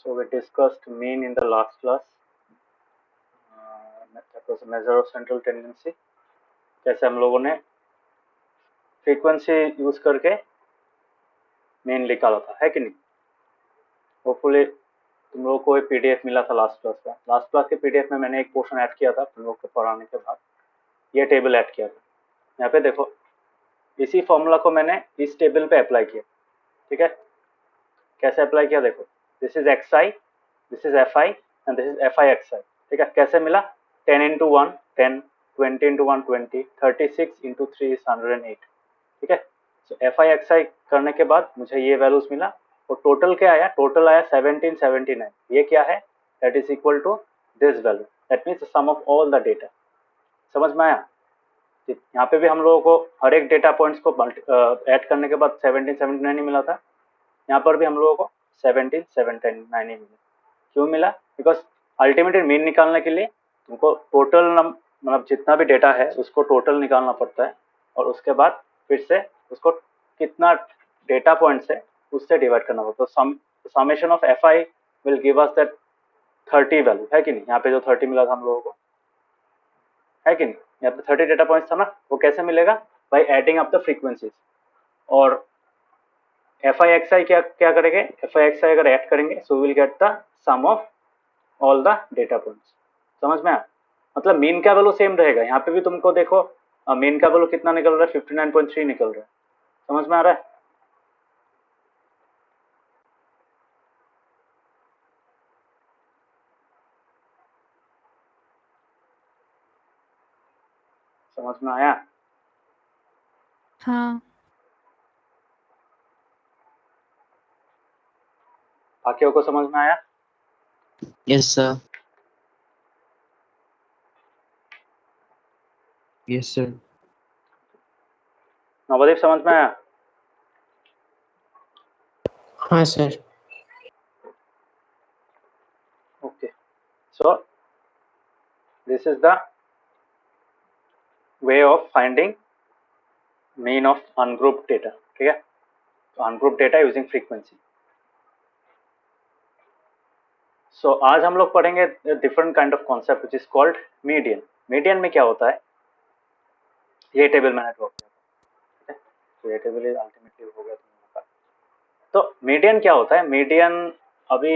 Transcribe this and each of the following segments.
So we discussed mean in the last class. That was a measure of central tendency. कैसे हम लोगों ने frequency use करके mean निकाला था, है कि नहीं? होपफुली तुम लोगों को एक पीडीएफ मिला था लास्ट क्लास का। लास्ट क्लास के पीडीएफ में मैंने एक पोर्शन ऐड किया था तुम लोग को पढ़ाने के बाद, ये टेबल ऐड किया था। यहाँ पे देखो, इसी फॉर्मूला को मैंने इस टेबल पे अप्लाई किया। ठीक है, कैसे अप्लाई किया देखो, this is x i, this is f i and this is f i x i. ठीक है, कैसे मिला? 10 इंटू 1 10, 20 इंटू 1 20, 36 इंटू 3 इज 108। ठीक है, सो एफ आई एक्स आई करने के बाद मुझे ये वैल्यूज मिला और टोटल क्या आया? टोटल आया 1779। ये क्या है? That is equal to this value, that means sum of all the data. समझ में आया? यहाँ पे भी हम लोगों को हर एक डेटा पॉइंट्स को ऐड करने के बाद 1779 ही मिला था। यहाँ पर भी हम लोगों को 1779 ही मिला। क्यों मिला? बिकॉज अल्टीमेटली मीन निकालने के लिए तुमको टोटल मतलब जितना भी डेटा है उसको टोटल निकालना पड़ता है और उसके बाद फिर से उसको कितना डेटा पॉइंट्स है उससे डिवाइड करना पड़ता है। Summation of F I will give us that 30 value, है कि नहीं? यहाँ पे जो 30 मिला था हम लोगों को, है कि नहीं? यहाँ पे 30 डेटा पॉइंट्स था ना, वो कैसे मिलेगा? By adding up the frequencies. और एफ आई एक्स आई क्या करेंगे? एफ आई एक्स आई अगर ऐड करेंगे so will get the sum of all the data points. समझ में आया? मतलब मीन का वैल्यू सेम रहेगा। यहाँ पे भी तुमको देखो मीन का वैल्यू कितना निकल रहा है? 59.3 निकल रहा है। समझ में आ रहा है? समझ में आया? हाँ। बाकियों को समझ में आया? Yes, sir. Yes, sir. Navdeep समझ में आया? हाँ sir. Okay, so this is the way of finding mean of ungrouped data. ठीक है, तो अनग्रुप्ड डेटा यूजिंग फ्रीक्वेंसी। सो आज हम लोग पढ़ेंगे different kind of concept which is called median. Median में क्या होता है? ये टेबल मैंने ड्रॉ किया। ठीक है, तो ये टेबल अल्टीमेटली हो गया तुम लोगों का। तो मीडियन क्या होता है? मीडियन अभी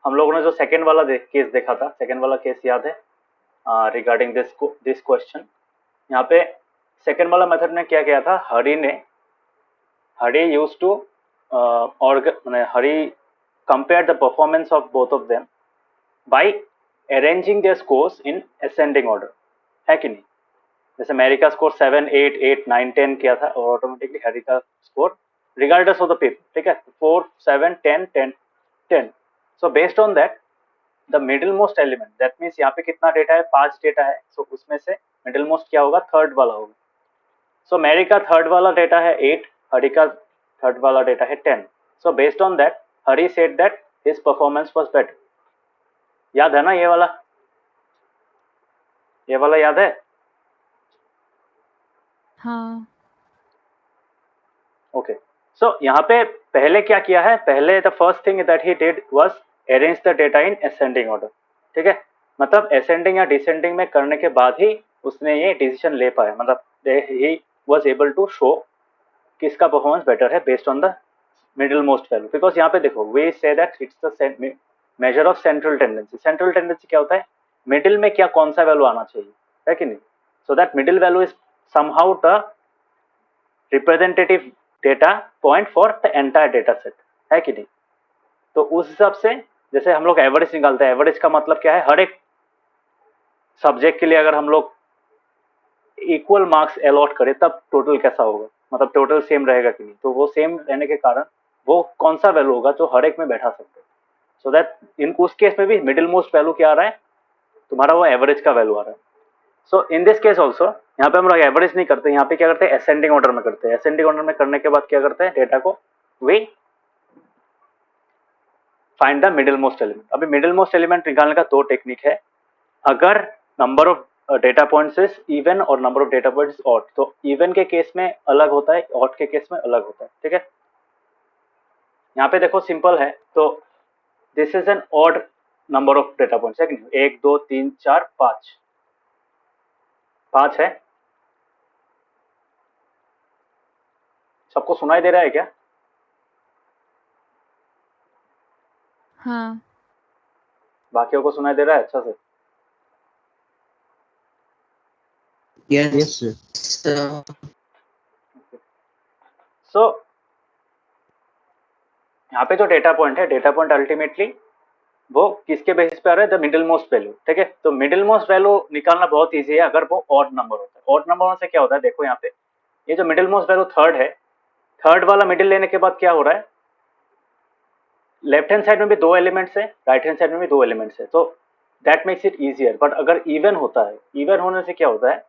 हम लोगों ने जो सेकेंड वाला केस देखा था, सेकेंड वाला केस याद है रिगार्डिंग दिस क्वेश्चन? यहाँ पे सेकेंड वाला मेथड में क्या किया था? Hari used to Hari compare the performance of both of them by arranging their scores in ascending order, है कि नहीं? जैसे मैरी का स्कोर 7 8 8 9 10 किया था और ऑटोमेटिकली हरी का score regardless of the paper, ठीक है, 4 7 10 10 10। So based on that the middle most element, that means यहाँ पे कितना डेटा है? 5 डेटा है। सो उसमें से मिडिल मोस्ट क्या होगा? थर्ड वाला होगा। सो मैरी का थर्ड वाला डेटा है 8, हरी का थर्ड वाला डेटा है 10। So based on that Hari said that his performance was better. याद है ना ये वाला? ये वाला याद है? हाँ। ओके, सो यहाँ पे पहले क्या किया है? पहले the first thing that he did was arrange the data in ascending order. ठीक है, मतलब असेंडिंग या डिसेंडिंग में करने के बाद ही उसने ये डिसीजन ले पाया, मतलब ही वाज एबल टू शो किसका परफॉर्मेंस बेटर है based on the middle most value. Because यहाँ पे देखो, we say that it's the measure of central tendency. Central tendency क्या होता है? मिडिल में क्या कौन सा वैल्यू आना चाहिए, है कि नहीं? So that middle value is somehow the representative data point for the entire data set, है कि नहीं? तो उस हिसाब से जैसे हम लोग एवरेज निकालते हैं, एवरेज का मतलब क्या है? हर एक सब्जेक्ट के लिए अगर हम लोग इक्वल मार्क्स अलॉट करें तब टोटल कैसा होगा, मतलब टोटल सेम रहेगा कि नहीं? तो वो सेम रहने के कारण वो कौन सा वैल्यू होगा जो हर एक में बैठा सकते हैं। सो दैट इन उस केस में भी मिडिल मोस्ट वैल्यू क्या आ रहा है तुम्हारा? वो एवरेज का वैल्यू आ रहा है। सो इन दिस केस ऑल्सो यहाँ पे हम लोग एवरेज नहीं करते, यहाँ पे क्या करते हैं? असेंडिंग ऑर्डर में करते हैं। असेंडिंग ऑर्डर में करने के बाद क्या करते हैं? डेटा को we find the middle most element. अभी मिडिल मोस्ट एलिमेंट निकालने का दो टेक्निक है। अगर number of data points is even और number of data points odd, तो इवन के केस में अलग होता है, ऑड के केस में अलग होता है। ठीक है, यहाँ पे देखो सिंपल है। तो this is an odd number of data points है कि नहीं? 1 2 3 4 5 5 है। सबको सुनाई दे रहा है क्या? हाँ। बाकियों को सुनाई दे रहा है अच्छा से? Yes, sir. So, सो यहाँ पे जो डेटा पॉइंट है, डेटा पॉइंट अल्टीमेटली वो किसके बेसिस पे आ रहा है? The middle most value. ठीक है, तो मिडिल मोस्ट वैल्यू निकालना बहुत इजी है अगर वो ऑड नंबर होता है। ऑड नंबर से क्या होता है, देखो यहाँ पे ये जो मिडिल मोस्ट वैल्यू थर्ड है, थर्ड वाला मिडिल लेने के बाद क्या हो रहा है, लेफ्ट हैंड साइड में भी 2 एलिमेंट्स है, राइट हैंड साइड में भी 2 एलिमेंट्स है, तो that makes it easier. But अगर इवन होता है, इवन होने से क्या होता है,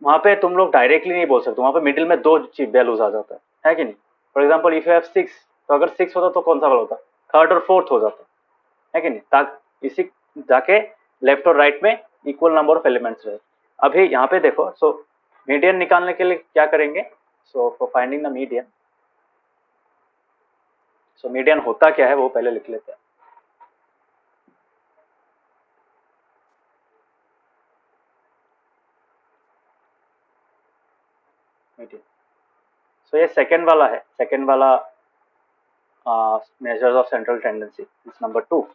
वहां पे तुम लोग डायरेक्टली नहीं बोल सकते, वहां पे मिडिल में 2 वैल्यूज आ जाता है कि नहीं? For example if you have 6, तो अगर 6 होता तो कौन सा वाला होता? थर्ड और फोर्थ हो जाता है कि नहीं? ताकि इसी जाके लेफ्ट और राइट में इक्वल नंबर ऑफ एलिमेंट्स रहे। अभी यहाँ पे देखो, सो मीडियन निकालने के लिए क्या करेंगे? So for finding the median, so median होता क्या है वो पहले लिख लेते हैं। मीडियन, सो ये सेकंड वाला है, सेकंड वाला measures of central tendency is number 2।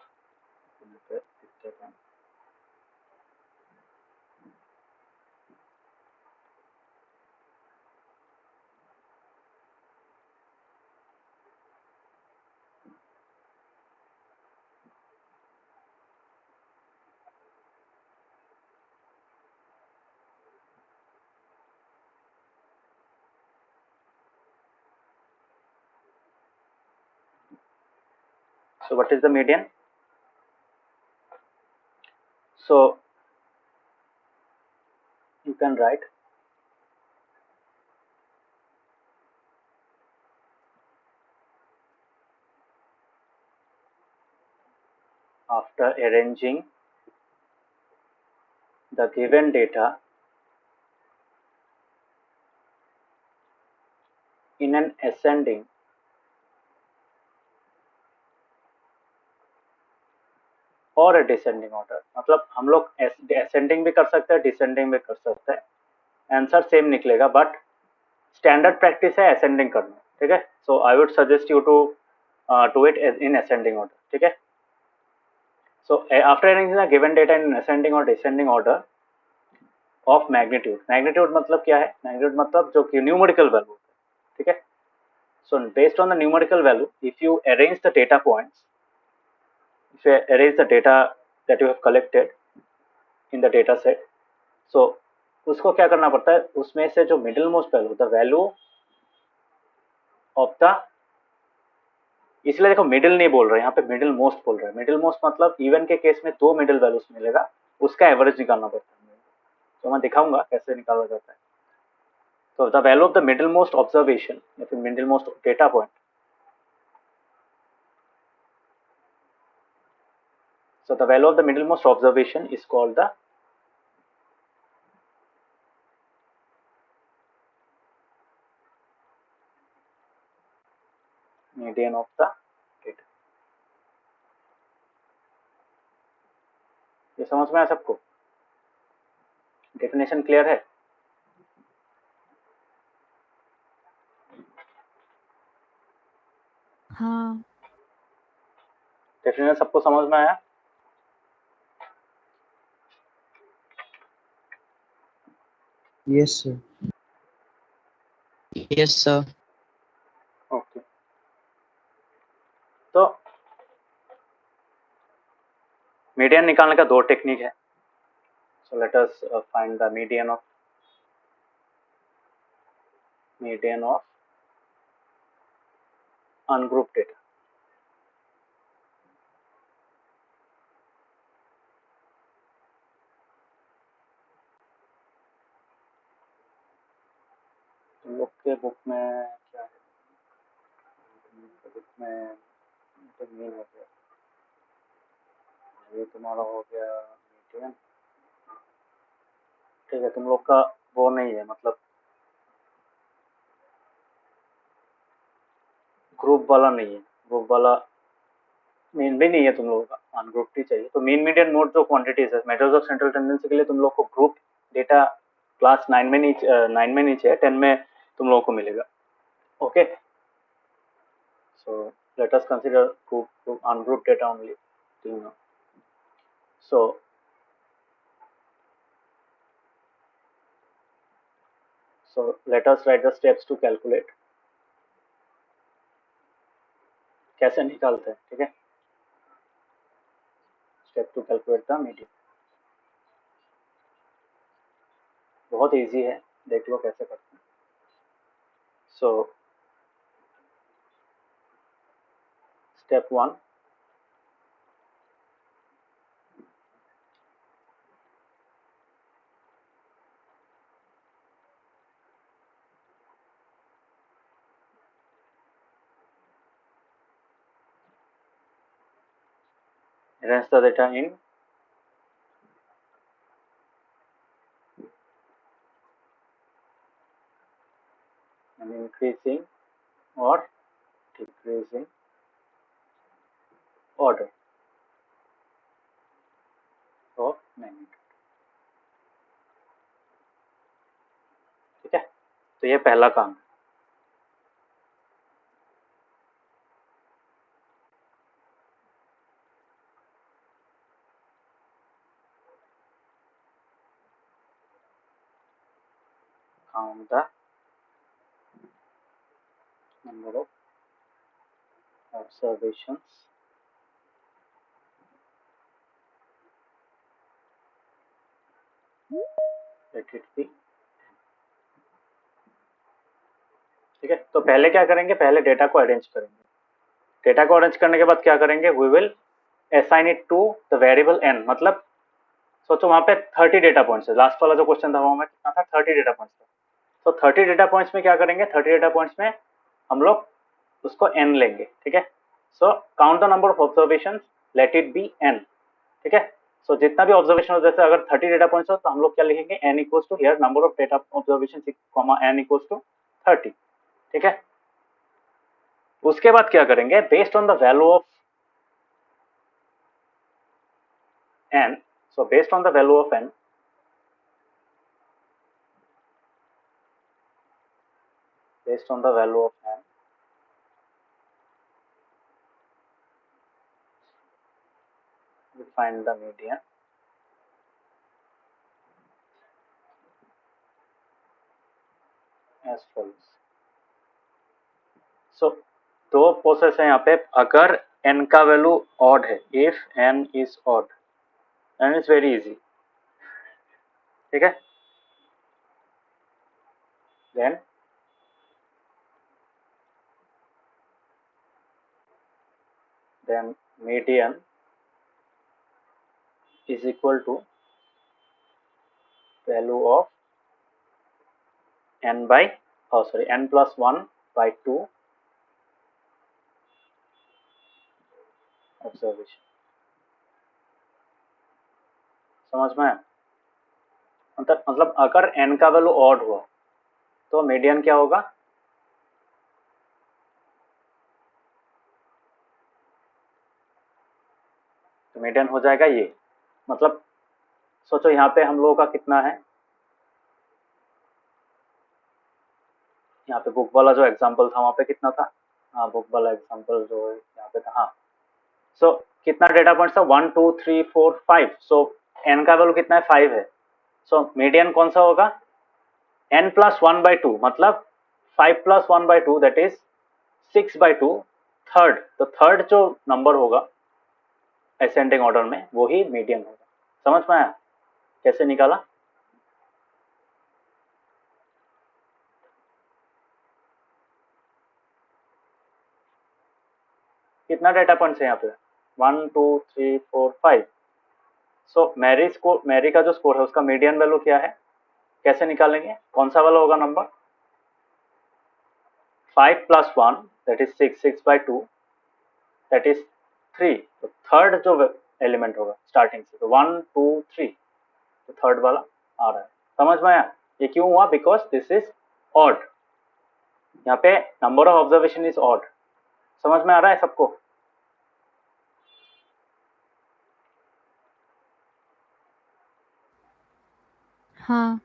So what is the median? So you can write after arranging the given data in an ascending और डिसेंडिंग ऑर्डर, मतलब हम लोग असेंडिंग भी कर सकते हैं, डिसेंडिंग भी कर सकते हैं, आंसर सेम निकलेगा, बट स्टैंडर्ड प्रैक्टिस है असेंडिंग करना। ठीक है, so I would suggest you to do it in ascending order. ठीक है, so after arranging the given data in ascending और descending order of magnitude, magnitude मतलब क्या है? मैग्नीट्यूड मतलब जो कि न्यूमेरिकल वैल्यू। ठीक है, so based on the numerical value, if you arrange the data points, if you arrange the data that you have collected in the data set, so उसको क्या करना पड़ता है, उसमें से जो middle most value, the value of the, इसलिए देखो मिडिल नहीं बोल रहे यहाँ पे, मिडिल मोस्ट बोल रहे हैं। मिडिल मोस्ट मतलब इवन के केस में 2 मिडिल वैल्यूज मिलेगा, उसका एवरेज निकालना पड़ता है। तो मैं दिखाऊंगा कैसे निकाला जाता है। तो the value of the middle most observation या फिर middle most data point, so the value of the middlemost observation is called the median of the data। ये समझ में आया सबको? डेफिनेशन क्लियर है? हाँ। डेफिनेशन सबको समझ में आया? yes, sir. Yes, sir. Okay, तो मीडियन निकालने का 2 टेक्निक है। सो let us find the median of ungroup data. तुम लोग के बुक में क्या है? बुक में तो नहीं हो गया, ये तुम्हारा हो गया मीडियन। ठीक है, तुम लोग का वो नहीं है, मतलब ग्रुप वाला नहीं है, ग्रुप वाला मीन भी नहीं है तुम लोगों का, अनग्रुप्ड ही चाहिए। तो मीन मीडियन मोड जो क्वांटिटीज है मेजर्स ऑफ सेंट्रल टेंडेंसी के लिए तुम लोग को ग्रुप डेटा क्लास 9 में नीचे है, 10 में तुम लोगों को मिलेगा। Okay, so let us consider group ungrouped data only till now. So let us write the steps to calculate. कैसे निकालते हैं, ठीक है। Step two calculate the median, बहुत इजी है, देख लो कैसे करते हैं। So step 1, arrange the data in an increasing or decreasing order of magnitude, ठीक है। तो ये पहला काम है। Count the number of observations let it be, ठीक है। तो पहले क्या करेंगे, पहले डेटा को अरेंज करेंगे। डेटा को अरेंज करने के बाद क्या करेंगे, we will assign it to the variable n, मतलब सोचो वहां पे 30 डेटा पॉइंट्स है। लास्ट वाला जो क्वेश्चन था वहां में कितना था, 30 डेटा पॉइंट्स था। तो 30 डेटा पॉइंट्स में क्या करेंगे, 30 डेटा पॉइंट्स में हम लोग उसको n लेंगे, ठीक है। So count the number of observations, let it be n, ठीक है। सो जितना भी ऑब्जर्वेशन हो, जैसे अगर 30 डेटा पॉइंट्स हो तो हम लोग क्या लिखेंगे, n equals to here number of data observations comma n equals to 30, ठीक है। उसके बाद क्या करेंगे, based on the value of n, so based on the value of n, based on the value of n, we find the median as follows. So दो process है यहाँ पे, अगर n का वैल्यू ऑड है, if n is odd, n is very easy, ठीक है। then median is equal to value of n by n plus 1 by 2 observation। समझ में आया? मतलब अगर n का वैल्यू ऑड हुआ तो मीडियन क्या होगा, तो मीडियन हो जाएगा ये। मतलब सोचो यहाँ पे हम लोगों का कितना है, यहाँ पे बुक वाला जो एग्जांपल था वहाँ पे कितना था, हाँ बुक वाला एग्जांपल जो यहाँ पे था, हाँ। सो कितना डेटा पॉइंट्स था, 1 2 3 4 5। सो n का वैल्यू कितना है, 5 है। सो मीडियन कौन सा होगा, n प्लस 1 बाई 2, मतलब 5 plus 1 by 2 that is 6 by 2, third. तो थर्ड जो नंबर होगा असेंडिंग ऑर्डर में वो ही मीडियन होगा। समझ में आया कैसे निकाला? कितना डेटा पॉइंट्स है यहाँ पे, 1 2 3 4 5। सो मैरी का जो स्कोर है उसका मीडियन वैल्यू क्या है, कैसे निकालेंगे, कौन सा वाला होगा number, 5 plus 1 that is 6, 6 by 2 that is 3। तो थर्ड जो एलिमेंट होगा स्टार्टिंग से, तो 1 2 3, तो थर्ड वाला आ रहा है। समझ में आया ये क्यों हुआ, बिकॉज दिस इज ऑड, यहाँ पे number of observation is odd. समझ में आ रहा है सबको? हाँ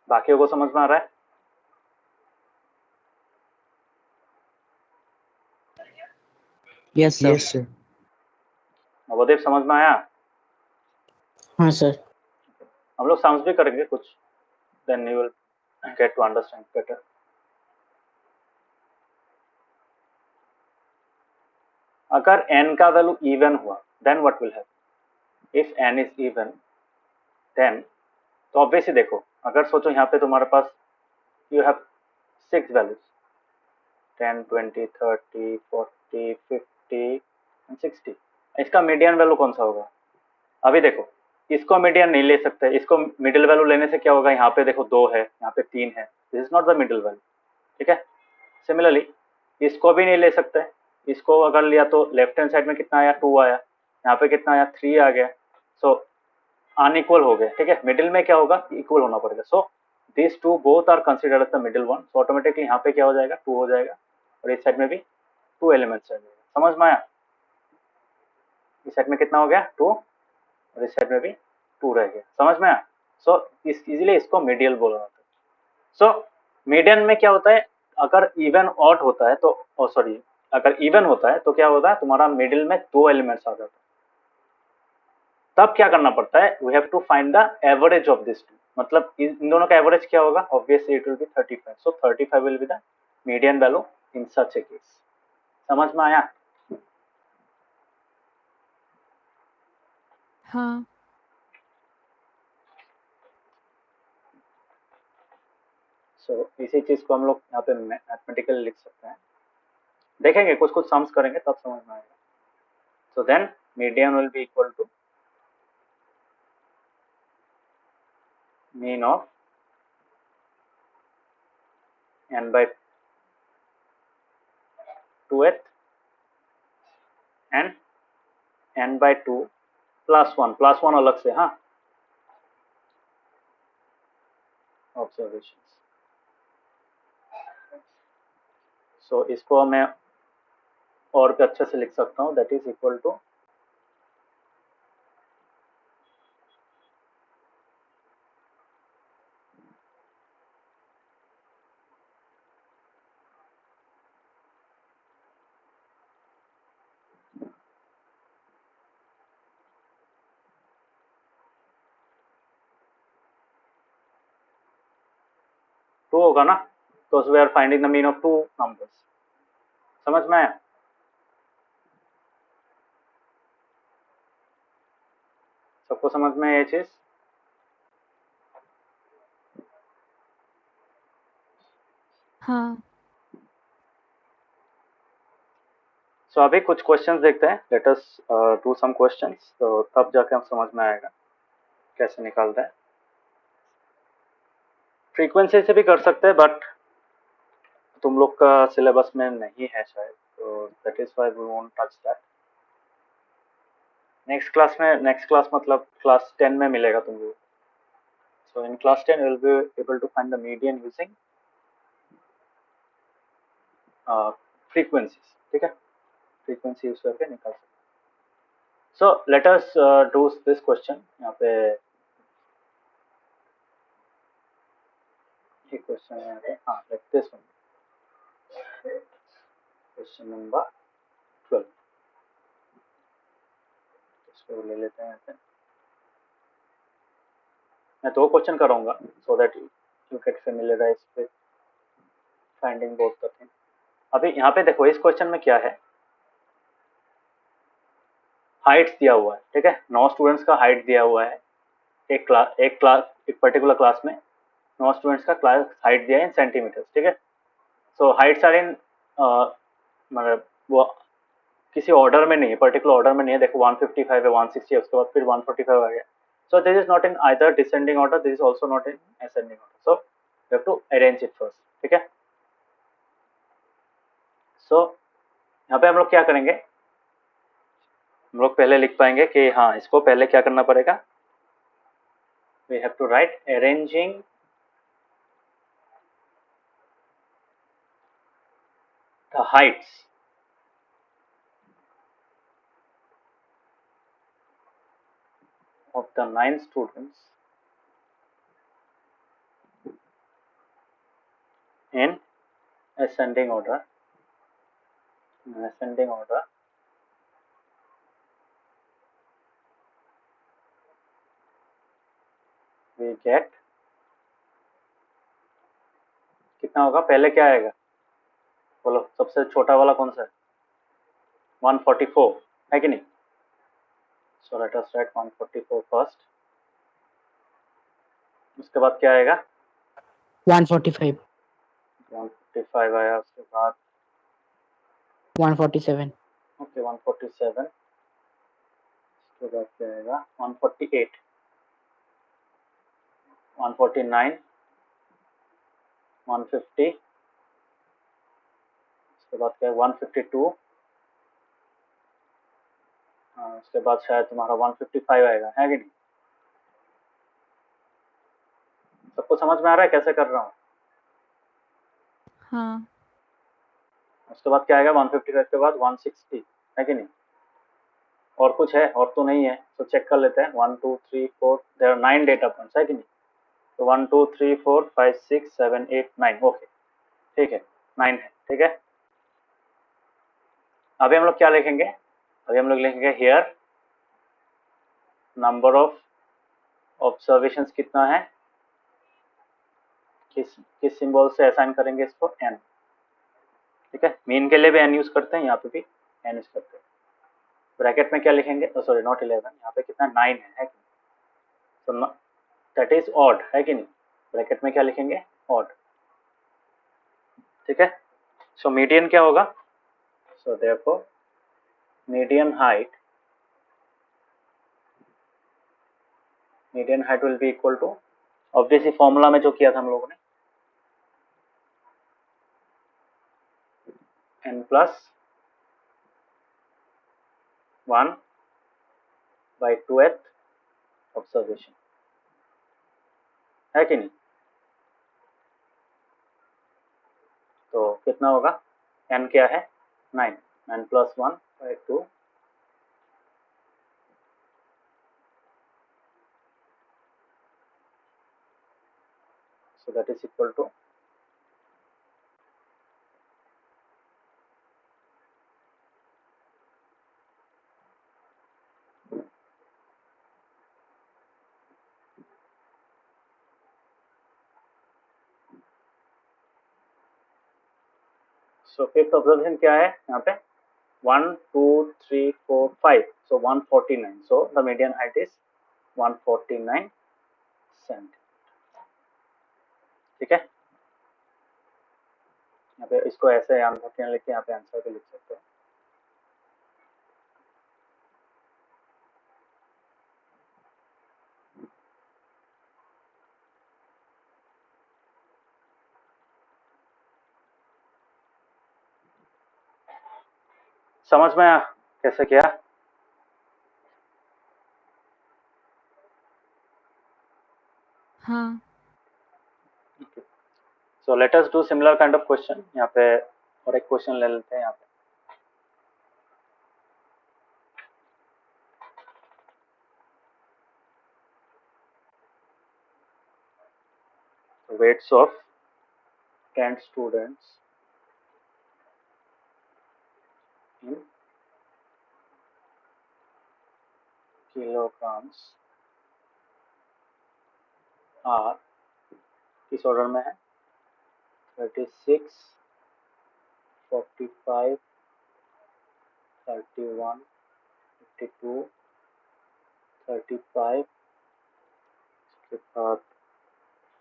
बाकियों को समझ में आ रहा है? Yes, sir. Yes, sir. Navodaya समझ में आया? हाँ सर. हम लोग साउंड्स भी करेंगे कुछ, then you will get to understand better. अगर n का वैल्यू इवन हुआ then what will happen? If n is even then, तो ऑब्वियसली देखो, अगर सोचो यहाँ पे तुम्हारे पास यू हैव 6 वैल्यूज 10 20 30 40 50 एंड 60. इसका मीडियन वैल्यू कौन सा होगा? अभी देखो, इसको मीडियन नहीं ले सकते, इसको मिडिल वैल्यू लेने से क्या होगा? यहाँ पे देखो 2 है, यहाँ पे 3 है, this is not the middle value. ठीक है. सिमिलरली इसको भी नहीं ले सकते, इसको अगर लिया तो लेफ्ट हैंड साइड में कितना आया? 2 आया, यहाँ पे कितना आया? 3 आ गया. सो अनइक्वल हो गए. ठीक है. मिडिल में क्या होगा? इक्वल होना पड़ेगा. So this two both are considered as the middle one. So automatically यहाँ पे क्या हो जाएगा? 2 हो जाएगा, और इस साइड में भी 2 एलिमेंट्स रह जाएगा. समझ में आया? इस साइड में कितना हो गया? 2, और इस साइड में भी 2 रह गया. समझ में आया? सो इसीलिए इसको मीडियल बोला जाता है. सो मीडियन में क्या होता है? अगर इवन ऑड होता है तो सॉरी, अगर इवन होता है तो क्या होता है? तुम्हारा मिडिल में 2 एलिमेंट्स आ जाता है. तब क्या करना पड़ता है? We have to find the average of this two. मतलब इन दोनों का एवरेज क्या होगा? Obviously it will be 35. So 35 will be the median value in such a case. समझ में आया? हाँ सो इसी चीज को हम लोग यहाँ पे मैथमेटिकली लिख सकते हैं. देखेंगे, कुछ कुछ सम्स करेंगे तब समझ में आएगा. So then median will be equal to mean of n by 2th and n by 2 plus 1 अलग से. हाँ, ऑब्जर्वेशंस. सो इसको मैं और भी अच्छे से लिख सकता हूँ. That is equal to two होगा ना, तो we are finding the mean of 2 numbers. समझ में आया? सबको समझ में ये चीज? हाँ सो अभी कुछ क्वेश्चंस देखते हैं. Let us do some questions, तो तब जाके हम समझ में आएगा कैसे निकालते हैं. फ्रीक्वेंसी से भी कर सकते हैं, बट तुम लोग का सिलेबस में नहीं है शायद, तो that is why we won't touch that. Next class मतलब क्लास 10 में मिलेगा तुम लोग. So in class 10 will be able to find the median using frequencies. ठीक है. फ्रीक्वेंसी यूज करके निकाल सकते. So let us do this question. यहाँ पे एक क्वेश्चन है यहाँ पे. हाँ, let this one. Question number 12. इसको ले लेते हैं यहाँ पे. मैं 2 क्वेश्चन कराऊंगा so that you get familiarise with finding both the thing. अभी यहाँ पे देखो, इस क्वेश्चन में क्या है? हाइट्स दिया हुआ है. ठीक है. 9 स्टूडेंट्स का हाइट दिया हुआ है. एक पर्टिकुलर क्लास में 9 स्टूडेंट्स का क्लास हाइट दिया है इन सेंटीमीटर्स. ठीक है. सो हाइट्स आर इन, मतलब वो किसी ऑर्डर में नहीं है, पर्टिकुलर ऑर्डर में नहीं है. देखो 155 है, 160 है, उसके बाद फिर 145 आ गया. So this is not in either descending order, this is also not in ascending order. So you have to arrange it first. ठीक है. सो यहाँ पे हम लोग क्या करेंगे? हम लोग पहले लिख पाएंगे कि हाँ, इसको पहले क्या करना पड़ेगा? We have to write arranging the heights of the 9 students in ascending order. In ascending order, we get कितना होगा, पहले क्या आएगा बोलो, सबसे छोटा वाला कौन सा है, 144 है कि नहीं। सो लेट अस राइट 144 फर्स्ट, उसके बाद क्या आएगा 145, 155 आया, उसके बाद 147, ओके 147, उसके बाद क्या आएगा 148, 149, 150, उसके बाद क्या है 152, उसके बाद शायद तुम्हारा 155 आएगा, है कि नहीं। सबको समझ में आ रहा है कैसे कर रहा हूँ। हाँ। उसके बाद क्या आएगा 155 के बाद 160, है कि नहीं। और कुछ है, और तो नहीं है, तो चेक कर लेते हैं 1 2 3 4, देयर आर 9 डेटा पॉइंट्स, है कि नहीं। तो 1 2 3 4 5 6 7 8 9, ओके ठीक है 9 है, ठीक है। अभी हम लोग क्या लिखेंगे, अभी हम लोग लिखेंगे हियर नंबर ऑफ ऑब्जर्वेशंस कितना है, किस सिंबल से असाइन करेंगे इसको, n, ठीक है। मीन के लिए भी n यूज करते हैं, यहाँ पे भी n यूज करते हैं। ब्रैकेट में क्या लिखेंगे, सॉरी नॉट 11, यहाँ पे कितना 9 है कि नहीं, तो दैट इज ऑड, है कि नहीं। ब्रैकेट में क्या लिखेंगे, ऑड, ठीक है। सो मीडियन क्या होगा, so therefore median height will be equal to, obviously formula में जो किया था हम लोगों ने, n plus 1 by 2th observation, है कि नहीं। तो कितना होगा, n क्या है 9, 9 plus 1 by 2, so that is equal to so fifth observation क्या है यहाँ पे 1 2 3 4 5, so 149, so the median height is 149 centimetre, ठीक है। यहाँ पे इसको ऐसे आंसर लिख के यहाँ पे आंसर भी लिख सकते हो। समझ में आया कैसे किया, हाँ। सो let us do similar kind of question. यहाँ पे और एक क्वेश्चन ले लेते हैं। यहाँ पे weights of 10 students in kilograms are, किस ऑर्डर में है 36 45 31 52 35, उसके बाद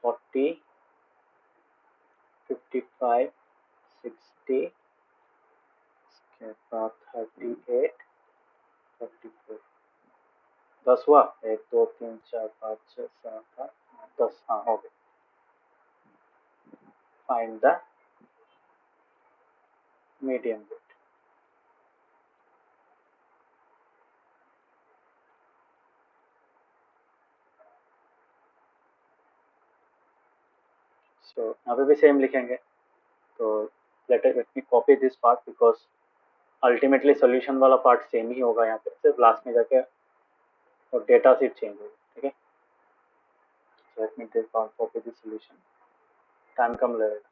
40 55 60, उसके बाद 38 34, 10 हुआ, 1 2 3 4 5 6 7 8 10, हाँ हो गया। Find the median weight. So यहाँ पे भी सेम लिखेंगे। तो let me copy this part because ultimately solution वाला पार्ट सेम ही होगा यहाँ पे, सिर्फ लास्ट में जाके और डेटा सीट चेंज होगा, ठीक है। Let me copy this solution, time कम लगेगा।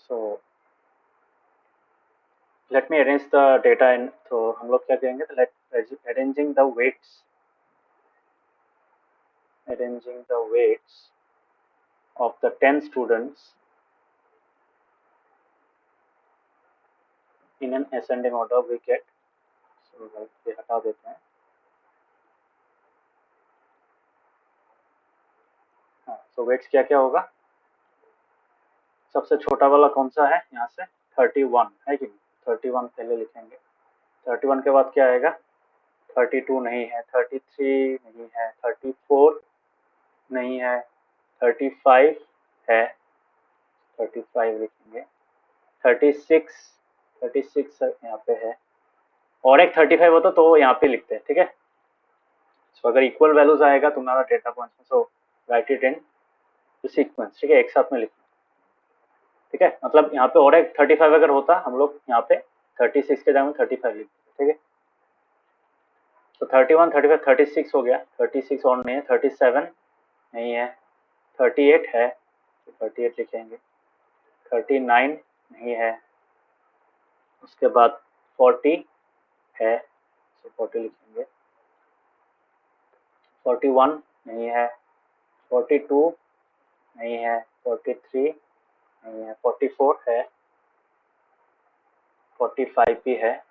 So let me arrange the data in, तो हम लोग क्या करेंगे, तो let arranging the weights of the 10 students in an ascending order we get, so ये हटा देते हैं, हाँ, so weights क्या क्या होगा, सबसे छोटा वाला कौन सा है, यहाँ से 31 है कि 31 पहले लिखेंगे, 31 के बाद क्या आएगा, 32 नहीं है, 33 नहीं है, 34 नहीं है, 35 है, 35 लिखेंगे, 36 यहाँ पे है, और एक 35 होता तो यहाँ पे लिखते हैं, ठीक है। सो अगर इक्वल वैल्यूज आएगा तुम्हारा डेटा पॉइंट में, सो राइट इट इन सीक्वेंस, ठीक है, एक साथ में लिखना, ठीक है। मतलब यहाँ पे और एक 35 अगर होता, हम लोग यहाँ पे 36 के जगह में 35 लिखते, ठीक है। तो 31, 35, 36 हो गया, 36 और नहीं है, 37 नहीं है, 38 है तो 38 लिखेंगे, 39 नहीं है, उसके बाद 40 है तो 40 लिखेंगे, 41 नहीं है, 42 नहीं है, 43 नहीं है, 44 है, 45 भी है,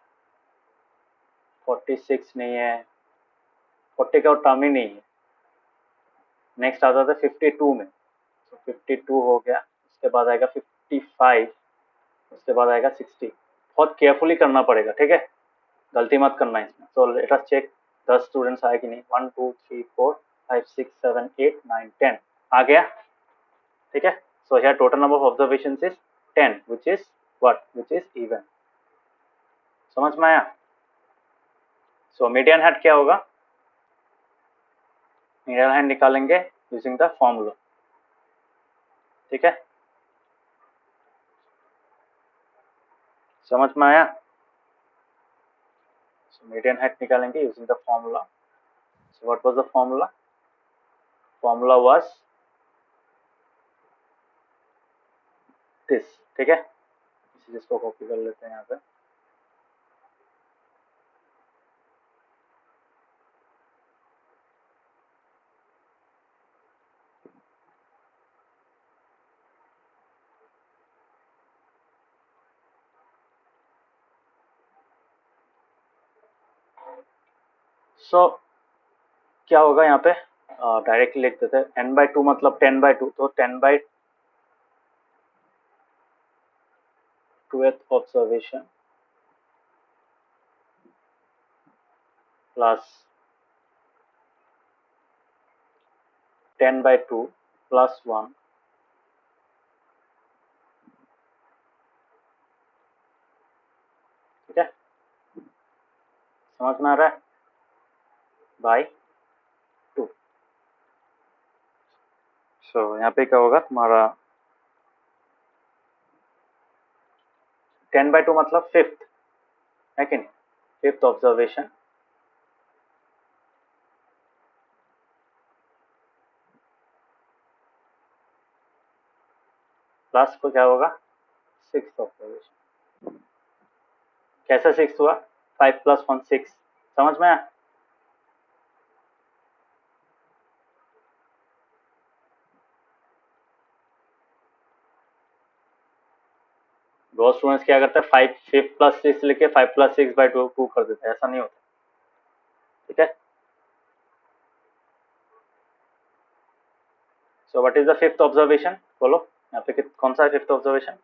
46 नहीं है, 40 का टर्म ही नहीं है। नेक्स्ट आता था 52 में, तो 52 हो गया, उसके बाद आएगा 55, उसके बाद आएगा 60। बहुत केयरफुली करना पड़ेगा, ठीक है, गलती मत करना इसमें। तो लेट अस चेक 10 स्टूडेंट्स आए कि नहीं, 1 2 3 4 5 6 7 8 9 10 आ गया, ठीक है। So here total number of observations is 10 which is what, which is even. समझ में आया। सो मीडियन हाइट क्या होगा, मीडियन हाइट निकालेंगे यूजिंग द फॉर्मूला, ठीक है, समझ में आया। सो मीडियन हाइट निकालेंगे using the formula. So what was the formula, formula was this, ठीक है, इसी चीज को कॉपी कर लेते हैं यहाँ पे। सो क्या होगा यहाँ पे, डायरेक्टली लिख देते हैं, n/2 मतलब 10/2, तो 10/2th ऑब्जर्वेशन प्लस 10/2 प्लस 1, ठीक है, समझ में आ रहा है, बाय 2। सो यहाँ पे क्या होगा तुम्हारा 10/2 मतलब 5th है कि नहीं, 5th ऑब्जर्वेशन प्लस को क्या होगा 6th ऑब्जर्वेशन। कैसा 6th हुआ, 5 + 1 6, समझ में आया। बहुत स्टूडेंट्स क्या करते हैं 5 + 6 लिखे 5 + 6/2 कर देते हैं, ऐसा नहीं होता, ठीक है। So what is the 5th observation, बोलो यहाँ पे कौन सा है 5th ऑब्जर्वेशन,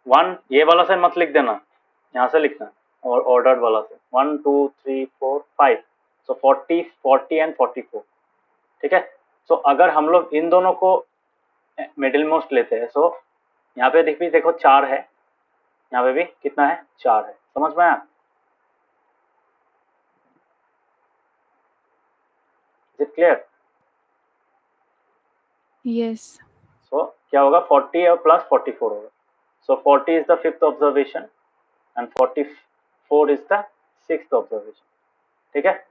1 ये वाला से मत लिख देना, यहाँ से लिखना, और ऑर्डर्ड वाला से 1 2 3 4 5, सो 40 40 एंड 44, ठीक है। सो अगर हम लोग इन दोनों को मिडिल मोस्ट लेते हैं, सो यहाँ पे देखो 4 है, यहाँ पे भी कितना है 4 है, समझ में आया, इज इट क्लियर। Yes. सो क्या होगा 40 और प्लस 44 होगा, सो 40 is the 5th observation and 44 is the 6th observation, ठीक है।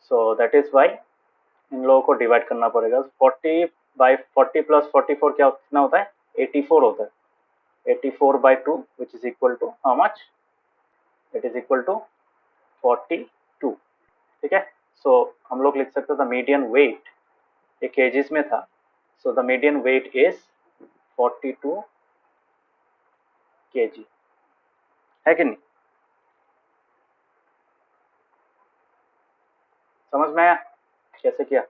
सो दैट इज वाई इन लोगों को डिवाइड करना पड़ेगा, 40 + 44 क्या कितना होता है 84 होता है, 84/2 which is equal to how much? It is equal to 42. ठीक है, सो हम लोग लिख सकते द मीडियन वेट, ये केजीज में था, so the median weight is 42 kg, है कि नहीं? समझ में आया कैसे किया?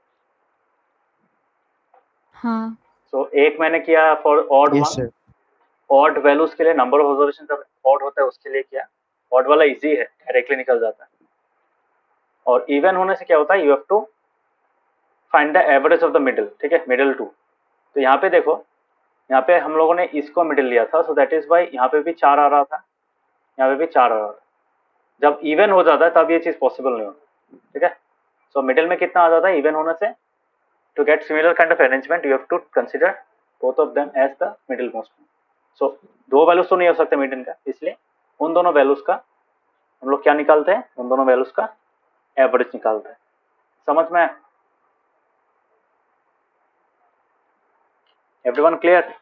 हाँ सो एक मैंने किया for odd Yes, one, sir. Odd values के लिए नंबर ऑफ ऑब्जर्वेशन जब ऑड होता है उसके लिए किया, ऑड वाला इजी है, डायरेक्टली निकल जाता है, और इवन होने से क्या होता है, you have to find the average of the middle, ठीक है, मिडिल टू। तो यहाँ पे देखो, यहाँ पे हम लोगों ने इसको मिडिल लिया था, सो दैट इज वाई यहाँ पे भी 4 आ रहा था, यहाँ पे भी 4 आ रहा था। जब इवन हो जाता है तब ये चीज पॉसिबल नहीं होती, ठीक है। सो मिडिल में कितना आ जाता है इवन होने से? To get similar kind of arrangement you have to consider both of them as the middle most. So दो वैल्यूज तो नहीं हो सकते मीडियन का, इसलिए उन दोनों वैल्यूज का हम लोग क्या निकालते हैं, उन दोनों वैल्यूज का एवरेज निकालते हैं। समझ में? Everyone clear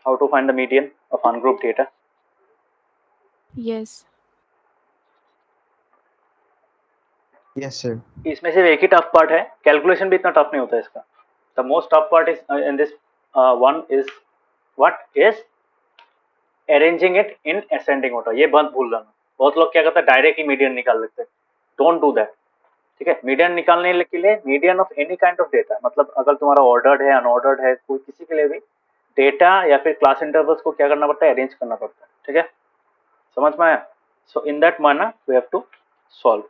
how to find the median of ungrouped data? Yes Yes, sir. इसमें सिर्फ एक ही टफ पार्ट है, कैलकुलेशन भी इतना टफ नहीं होता है इसका। The most tough part is in this one is what is arranging it in ascending order. ये बात भूल जाना, बहुत लोग क्या करते हैं डायरेक्ट ही मीडियन निकाल लेते हैं, डोंट डू दैट, ठीक है। मीडियन निकालने के लिए median of any kind of data, मतलब अगर तुम्हारा ऑर्डर्ड है अनऑर्डर्ड है कोई किसी के लिए भी डेटा या फिर क्लास इंटरवल्स को क्या करना पड़ता है, अरेंज करना पड़ता है, ठीक है। समझ में आया? So in that manner we have to solve.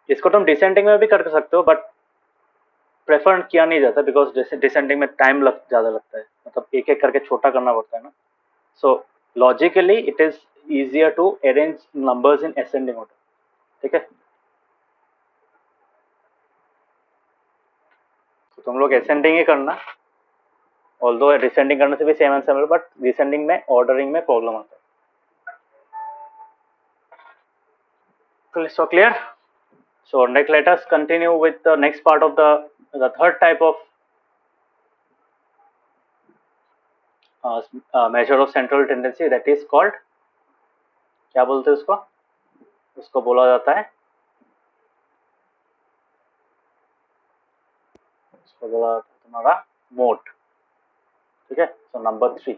इसको तुम डिसेंडिंग में भी कर सकते हो, बट प्रेफर किया नहीं जाता बिकॉज डिसेंडिंग में टाइम ज़्यादा लगता है, मतलब एक एक करके छोटा करना पड़ता है ना। So logically it is easier to arrange numbers in ascending order, ठीक है। तो तुम लोग असेंडिंग ही करना, ऑल्दो डिसेंडिंग करने से भी सेम आंसर मिले, बट डिसेंडिंग में ऑर्डरिंग में प्रॉब्लम आता है। So clear? So next, let us continue with the next part of the third type of measure of central tendency, that is called, क्या बोलते हैं उसको? उसको बोला जाता है, उसको बोला जाता है तुम्हारा मोड, ठीक है। So number 3,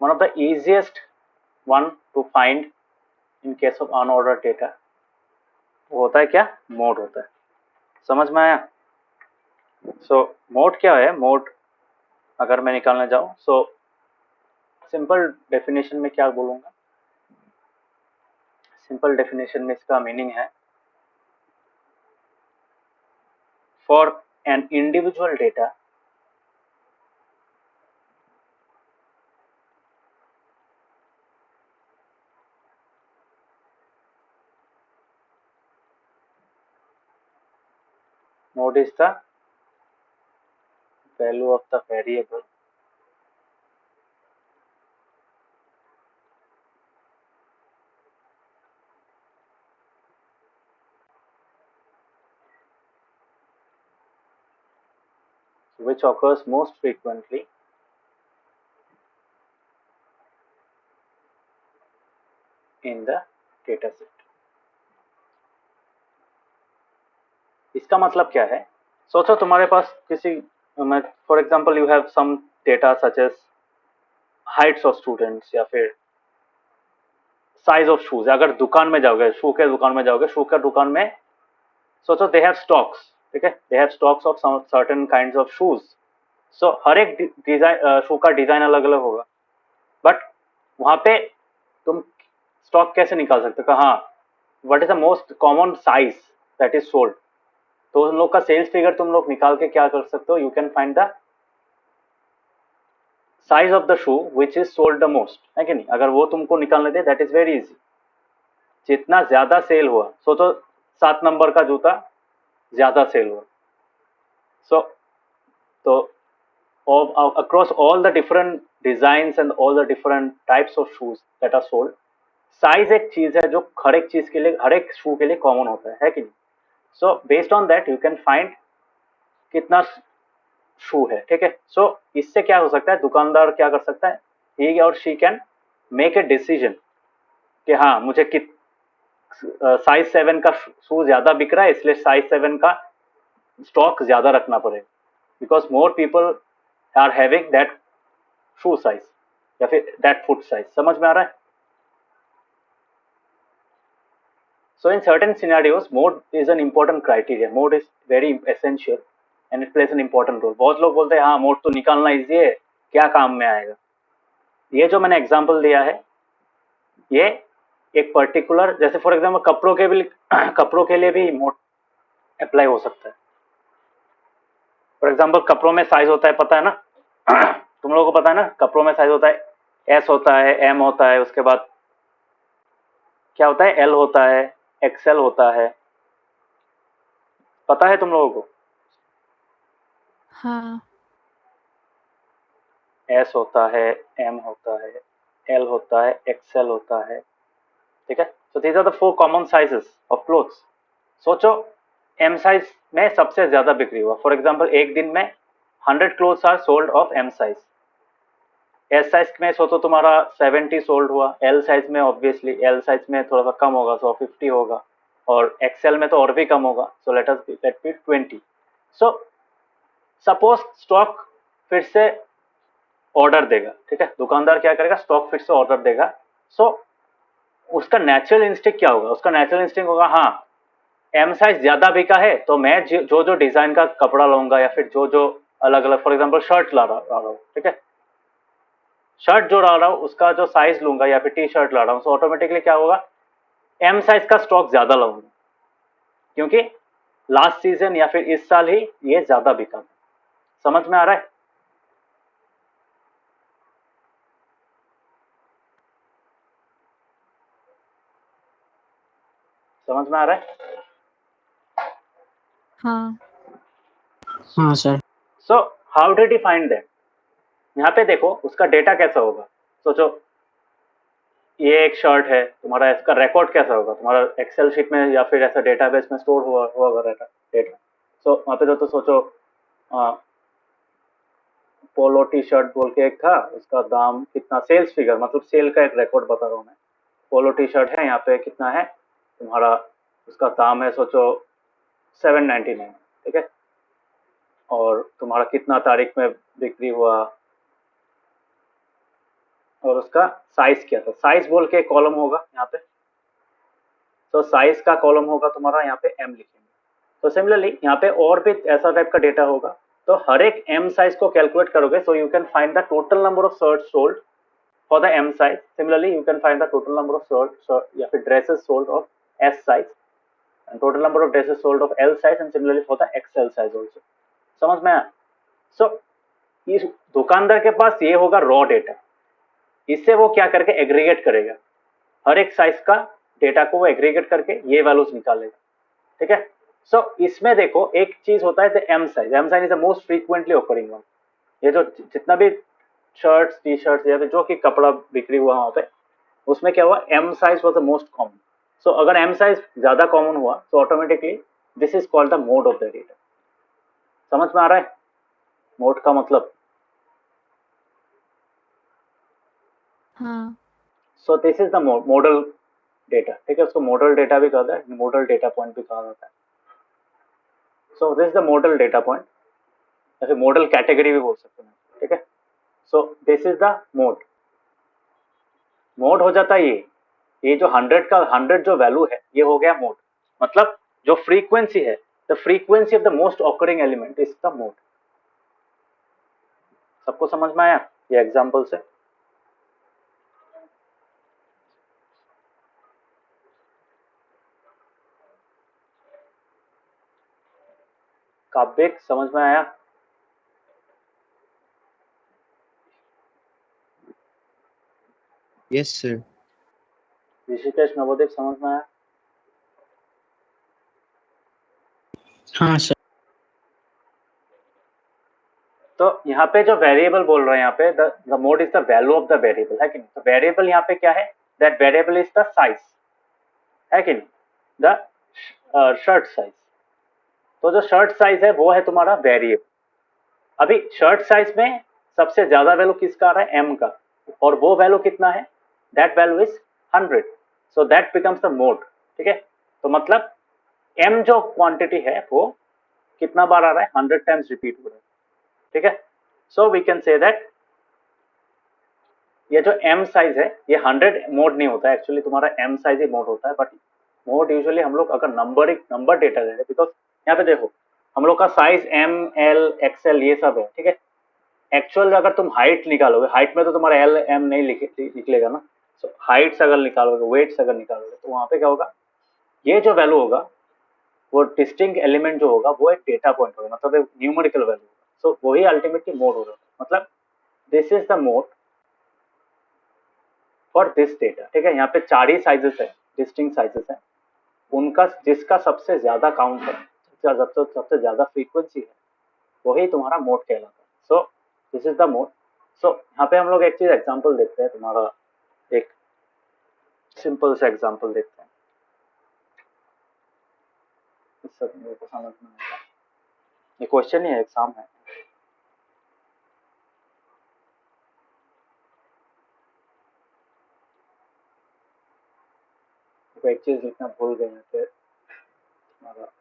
one of the easiest one to find in case of unordered data, वो होता है क्या? मोड होता है। समझ में आया? सो मोड क्या है? मोड अगर मैं निकालने जाऊं, सो सिंपल डेफिनेशन में क्या बोलूंगा, सिंपल डेफिनेशन में इसका मीनिंग है, for an individual data mode is the value of the variable which occurs most frequently in the data set। इसका मतलब क्या है? सोचो तुम्हारे पास किसी, for example you have some data such as heights of students या फिर साइज ऑफ शूज। अगर दुकान में जाओगे, शू के दुकान में जाओगे, शू के दुकान में सोचो दे हैव स्टॉक्स, ठीक है, they have stocks of some certain kinds of shoes. So हर एक डिजाइन शू का डिजाइन अलग अलग होगा, बट वहां पे तुम स्टॉक कैसे निकाल सकते हो? हाँ, what is the most common size that is sold, तो उन लोग का सेल्स फिगर तुम लोग निकाल के क्या कर सकते हो, you can find the size of the shoe which is sold the most, है कि नहीं? अगर वो तुमको निकालने दे, दैट इज वेरी इजी। जितना ज्यादा सेल हुआ, सोचो 7 नंबर का जूता ज्यादा सेल हुआ, सो तो across all the different designs and all the different types of shoes that are sold, size एक चीज है जो हर एक चीज के लिए, हर एक शू के लिए कॉमन होता है कि नहीं? So based on that you can find कितना शू है, ठीक है। सो इससे क्या हो सकता है, दुकानदार क्या कर सकता है, ही और she can make a decision कि हाँ मुझे साइज 7 का शू ज्यादा बिक रहा है, इसलिए साइज 7 का स्टॉक ज्यादा रखना पड़ेगा, because more people are having that shoe size या फिर दैट फुट साइज। समझ में आ रहा है? So in certain scenarios, mode is an important criteria. Mode is very essential and it plays an important role. बहुत लोग बोलते हैं हाँ मोड तो निकालना इजी है, क्या काम में आएगा। ये जो मैंने एग्जांपल दिया है, ये एक पर्टिकुलर, जैसे फॉर एग्जांपल कपड़ों के लिए भी मोड अप्लाई हो सकता है। फॉर एग्जांपल कपड़ों में साइज होता है, पता है ना? तुम लोगों को पता है ना, कपड़ों में साइज होता है, एस होता है, एम होता है, उसके बाद क्या होता है, एल होता है, एक्सएल होता है, पता है तुम लोगों को? हाँ। एस होता है, एम होता है, एल होता है, एक्सएल होता है, ठीक है। So these are the 4 common sizes of clothes. सोचो एम साइज में सबसे ज्यादा बिक्री हुआ, फॉर एग्जांपल एक दिन में 100 clothes are sold of M size. S size में सोचो तुम्हारा 70 सोल्ड हुआ, एल साइज में ऑब्वियसली एल साइज में थोड़ा सा कम होगा, सो 50 होगा, और एक्सएल में तो और भी कम होगा, so let be 20। So suppose stock फिर से ऑर्डर देगा, ठीक है, दुकानदार क्या करेगा, स्टॉक फिर से ऑर्डर देगा। सो उसका नेचुरल इंस्टिंक्ट क्या होगा, उसका नेचुरल इंस्टिंक्ट होगा हाँ एम साइज ज्यादा बिका है तो मैं जो जो डिजाइन का कपड़ा लूंगा या फिर जो जो अलग अलग, फॉर एग्जांपल शर्ट ला रहा हूँ, ठीक है, शर्ट जो ला रहा हूँ उसका जो साइज लूंगा या फिर टी शर्ट ला रहा हूँ, सो ऑटोमेटिकली क्या होगा, एम साइज का स्टॉक ज्यादा लाऊंगा, क्योंकि लास्ट सीजन या फिर इस साल ही ये ज्यादा बिका था। समझ में आ रहा है? समझ में आ रहा है? हाँ। हाँ sir. So how did he find that? यहाँ पे देखो उसका डेटा कैसा होगा। सोचो ये एक शर्ट है, तुम्हारा इसका रिकॉर्ड कैसा होगा, तुम्हारा एक्सेल शीट में या फिर ऐसा डेटाबेस में स्टोर हुआ होगा डेटा। सो वहाँ पे तो सोचो पोलो टी शर्ट बोल के एक था, उसका दाम कितना, सेल्स फिगर मतलब सेल का एक रिकॉर्ड बता रहा हूँ मैं। पोलो टी शर्ट है, यहाँ पे कितना है तुम्हारा, उसका दाम है सोचो 799, ठीक है, और तुम्हारा कितना तारीख में बिक्री हुआ, और उसका साइज क्या था, साइज बोल के कॉलम होगा यहाँ पे। तो साइज का कॉलम होगा तुम्हारा, यहाँ पे एम लिखेंगे। तो सिमिलरली यहाँ पे और भी ऐसा टाइप का डेटा होगा, तो हर एक एम साइज को कैलकुलेट करोगे, so you can find the total number of shirt sold for the M size. Similarly you can find the total number of shirt या फिर dresses sold of S size, and total number of dresses sold of L size, and similarly for the XL size also। समझ में आया? सो इस दुकानदार के पास ये होगा रॉ डेटा, इससे वो क्या करके एग्रीगेट करेगा, हर एक साइज का डेटा को वो एग्रीगेट करके ये वैल्यूज निकालेगा, ठीक है। सो इसमें देखो एक चीज होता है M size. M size is the most frequently occurring one. ये जो जितना भी शर्ट्स टी शर्ट्स या फिर जो कि कपड़ा बिक्री हुआ वहां पे, उसमें क्या हुआ, M size was the most common. So अगर एम साइज ज्यादा कॉमन हुआ तो automatically this is called the mode of the data. समझ में आ रहा है मोड का मतलब? हाँ। So this is the model data, ठीक है, उसको मॉडल डेटा भी कहता है, मॉडल डेटा पॉइंट भी कहा जाता है। So this is the model data point, या फिर मॉडल कैटेगरी भी बोल सकते हैं, ठीक है। So this is the mode. Mode हो जाता है ये जो 100 का 100 जो वैल्यू है ये हो गया मोड, मतलब जो फ्रीक्वेंसी है, the frequency of the most occurring element is the mode. सबको समझ में आया ये एग्जांपल से? काव्यक समझ में आया? Yes sir. ऋषिकेश नवोदय समझ में आया? हाँ सर। तो यहाँ पे जो वेरिएबल बोल रहे हैं यहाँ पे the mode is the value of the variable, है कि नहीं? तो वेरिएबल यहाँ पे क्या है, that variable is the size, है कि नहीं, द शर्ट साइज। तो जो शर्ट साइज है वो है तुम्हारा वेरिएबल। अभी शर्ट साइज में सबसे ज्यादा वैल्यू किसका आ रहा है, m का, और वो वैल्यू कितना है, that value is 100, so that becomes the mode. ठीक है, तो मतलब m जो क्वांटिटी है वो कितना बार आ रहा है, 100 टाइम्स रिपीट हो रहा है। ठीक है, so we can say that ये जो m साइज है ये 100 मोड नहीं होता है, एक्चुअली तुम्हारा m साइज ही मोड होता है, बट मोड यूजुअली हम लोग अगर नंबर डेटा ले रहे हैं, बिकॉज यहाँ पे देखो हम लोग का साइज m l xl ये सब है। ठीक है, एक्चुअल अगर तुम हाइट निकालोगे, हाइट में तो तुम्हारा एल एम नहीं निकलेगा ना, सो हाइट्स अगर निकालोगे, वेट्स अगर निकालोगे, तो वहां पे क्या होगा, ये जो वैल्यू होगा वो डिस्टिंक्ट एलिमेंट जो होगा वो एक डेटा पॉइंट होगा, मतलब एक न्यूमेरिकल वैल्यू होगा, सो वही अल्टीमेटली मोड होगा। मतलब this is the mode for this data. ठीक है, यहाँ पे 4 ही साइजेस है, डिस्टिंक्ट साइजेस है, उनका जिसका सबसे ज्यादा काउंट है, सबसे ज्यादा फ्रीक्वेंसी है, वही तुम्हारा मोड कहलाता है। So this is the mode. So यहाँ पे हम लोग एक चीज एग्जांपल देखते हैं, तुम्हारा एक सिंपल सा एग्जांपल देखते हैं, इस सब मेरे को समझ में आएगा। ये क्वेश्चन ही है, एग्जाम है। तो एक चीज लिखना भूल गए थे, तुम्हारा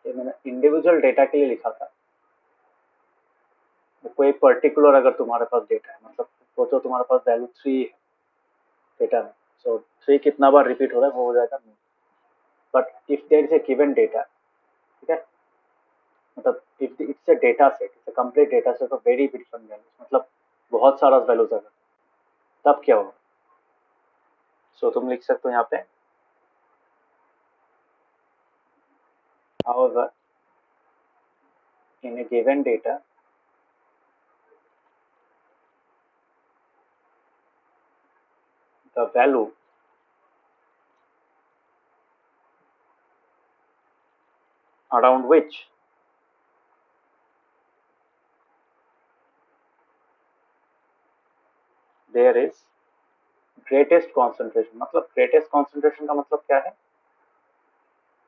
ये मैंने इंडिविजुअल डेटा के लिए लिखा था, कोई पर्टिकुलर अगर तुम्हारे पास डेटा है, मतलब सोचो तुम्हारे पास वैल्यू 3 है डेटा में, सो 3 कितना बार रिपीट हो रहा है वो हो जाएगा। But if there is a given data, ठीक है, मतलब if it's a data set, it's a complete data set of very different values, मतलब बहुत सारा वैल्यूज अगर, तब क्या होगा। सो तुम लिख सकते हो यहाँ पे, however in a given data the value around which there is greatest concentration, मतलब greatest concentration का मतलब क्या है,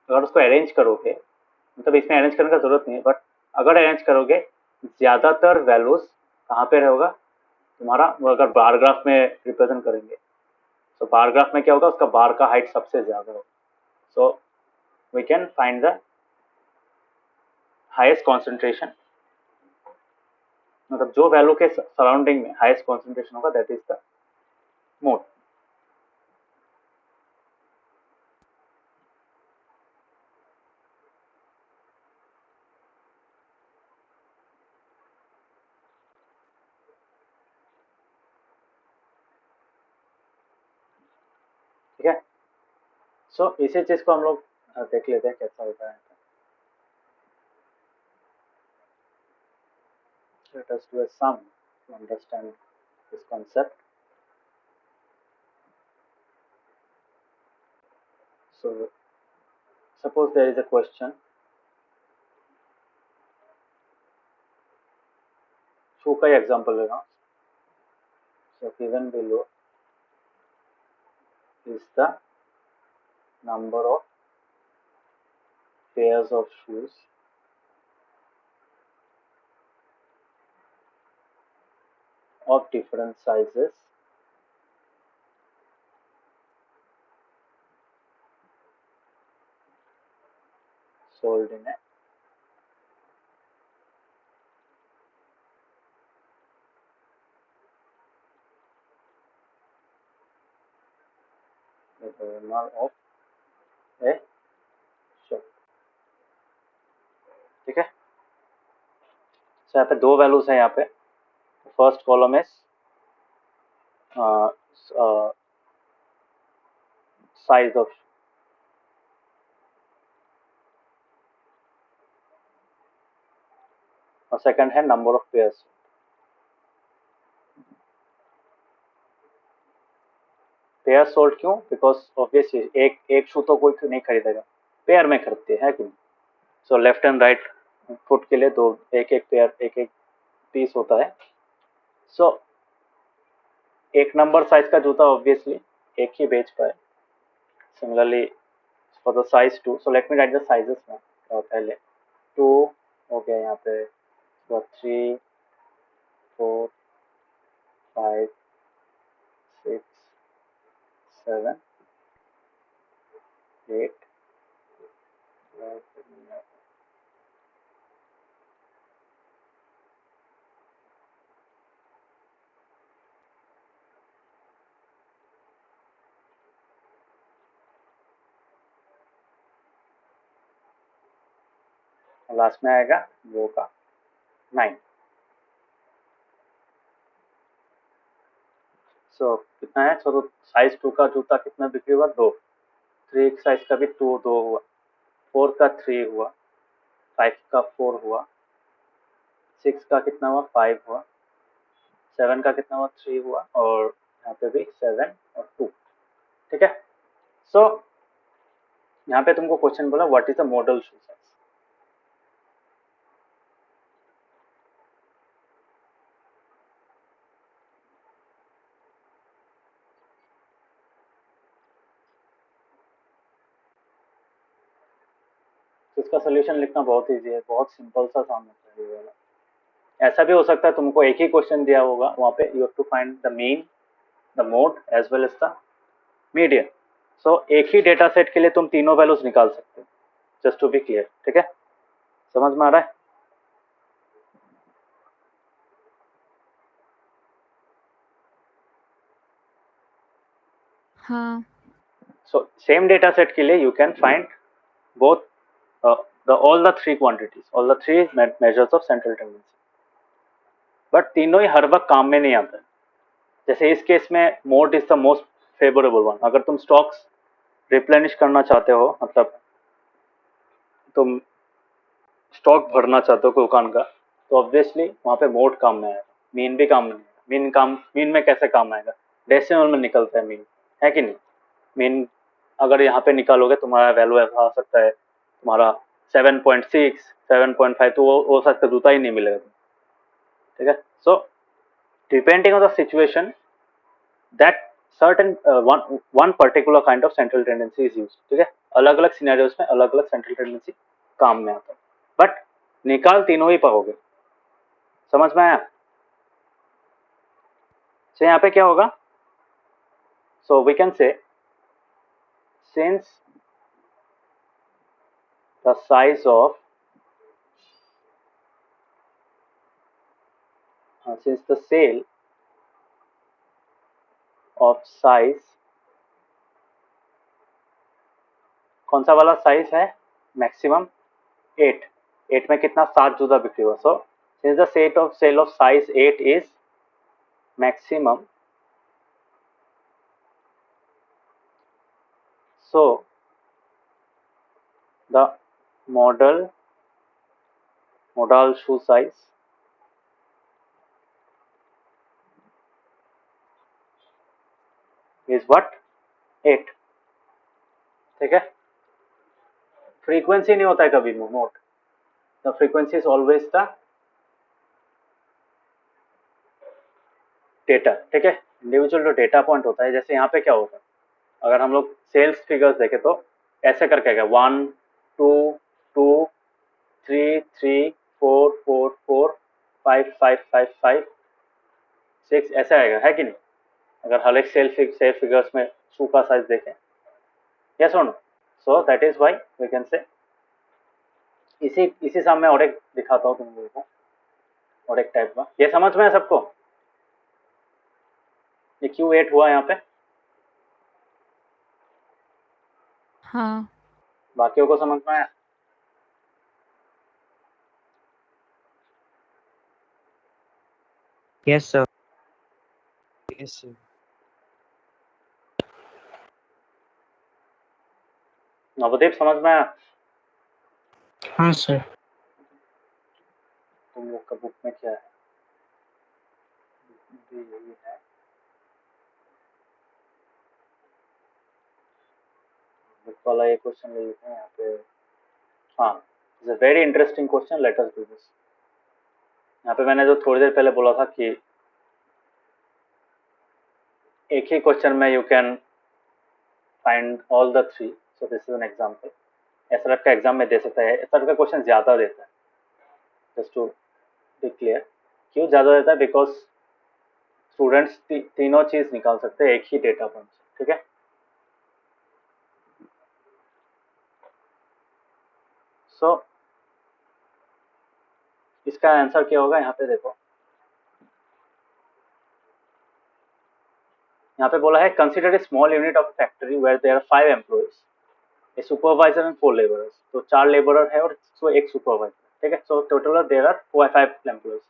अगर उसको अरेंज करोगे, मतलब इसमें अरेंज करने का जरूरत नहीं है, बट अगर अरेंज करोगे ज्यादातर वैल्यूज कहाँ पे रहेगा तुम्हारा, अगर बार ग्राफ में रिप्रेजेंट करेंगे, तो बार ग्राफ में क्या होगा, उसका बार का हाइट सबसे ज्यादा होगा। So we can find the highest concentration, मतलब जो वैल्यू के सराउंडिंग में हाईएस्ट कॉन्सेंट्रेशन होगा दैट इज द मोड। ठीक है, सो इसी चीज को हम लोग देख लेते हैं कैसा होता है। Let us do a sum to understand this concept. So suppose there is a question, शू का एग्जांपल ले रहा हूँ। So given below is the number of pairs of shoes of different sizes sold in a owner of a shop। ठीक है, so यहाँ पे दो values है, यहाँ पे फर्स्ट कॉलम है साइज ऑफ, और सेकंड है number of pairs. Pair sold क्यों, बिकॉज ऑब्वियसली एक शू तो कोई नहीं खरीदेगा, पेयर में खरीदते हैं कि नहीं। So left and right foot के लिए दो, एक एक पेयर, एक एक पीस होता है। सो एक नंबर साइज का जूता ऑब्वियसली एक ही बेच पाए. Similarly for the size 2, so let me right the sizes ना. पहले 2 हो गया यहाँ पे, 3 4 5 6 7 8 लास्ट में आएगा वो का 9. सो कितना है? सो साइज 2 का जूता कितना बिक्री हुआ? 2. 3 साइज का भी 2 हुआ, 4 का 3 हुआ, 5 का 4 हुआ, 6 का कितना हुआ? 5 हुआ, 7 का कितना हुआ? 3 हुआ, और यहाँ पे भी 7 और 2. ठीक है. सो यहाँ पे तुमको क्वेश्चन बोला what is the model shoe size. इसका सोल्यूशन लिखना बहुत इजी है, बहुत सिंपल सा काम होता है ये वाला. ऐसा भी हो सकता है तुमको एक ही क्वेश्चन दिया होगा, वहाँ पे you have to find the mean, the mode as well as the median. So एक ही डेटा सेट के लिए तुम तीनों वैल्यूज निकाल सकते हो, जस्ट टू बी क्लियर. ठीक है, समझ में आ रहा है? हाँ. सो सेम डेटा सेट के लिए you can find both all the three quantities, all the three measures of central tendency. But तीनों ही हर वक्त काम में नहीं आता है. जैसे इस केस में mode is the most favourable one. अगर तुम स्टॉक्स रिप्लेनिश करना चाहते हो, मतलब तुम स्टॉक भरना चाहते हो दुकान का, तो ऑब्वियसली वहाँ पे मोड काम में आएगा, मीन भी काम में आएगा. मीन में कैसे काम आएगा? डेसिमल में निकलता है मीन, है कि नहीं? मीन अगर यहाँ पे निकालोगे तुम्हारा वैल्यू ऐसा आ सकता है तुम्हारा 7.6 7.5, तो वो हो सकता है जूता ही नहीं मिलेगा. ठीक है. So depending on the situation that certain one particular kind of central tendency is use. ठीक है, अलग अलग सिनेरियोज में अलग अलग सेंट्रल टेंडेंसी काम में आता है, बट निकाल तीनों ही पाओगे. समझ में आया? तो यहाँ पे क्या होगा? So we can say since the size of since the sale of size, कौन सा वाला साइज है? मैक्सिमम 8. 8 में कितना? 7 जूता बिक्री हुआ. सो since the sale of size 8 is maximum, so the modal shoe size is what? 8. ठीक है. फ्रीक्वेंसी नहीं होता है कभी note. The frequency is always the data. ठीक है, इंडिविजुअल जो डेटा पॉइंट होता है. जैसे यहाँ पे क्या होगा, अगर हम लोग सेल्स फिगर्स देखें तो ऐसे करके आएगा 1 2 2 3 3 4 4 4 5 5 5 5 6 ऐसे आएगा, है कि नहीं? अगर हर एक सेल फिगर्स में शू का साइज देखें. यस और no? So that is why we can say इसी सामने और एक दिखाता हूँ तुम लोगों को, और एक टाइप का. ये समझ में है सबको? ये क्यों 8 हुआ यहाँ पे? हाँ. बाकियों को समझ में आया? Yes, sir. Yes, sir. Navdeep समझ में आया? हाँ सर. तुम लोग का बुक में क्या है? यही है. बुक वाला ये क्वेश्चन ले लेते हैं यहाँ पे. हाँ, it's a very interesting question, late us do this. यहाँ पे मैंने जो थोड़ी देर पहले बोला था कि एक ही क्वेश्चन में you can find all the three. So this is an example. SRF का एग्जाम में दे सकता है. एसआरएफ का क्वेश्चन ज़्यादा देता है. जस्ट टू बी क्लियर, क्यों ज़्यादा देता है? बिकॉज स्टूडेंट्स तीनों चीज़ निकाल सकते हैं एक ही डेटा पॉइंट से. ठीक है. सो इसका आंसर क्या होगा? यहाँ पे देखो, यहाँ पे बोला है consider a small unit of factory where there are 5 employees, a supervisor and 4 labourers. तो 4 लेबरर है और एक सुपरवाइजर. ठीक है. So total there are 5 employees.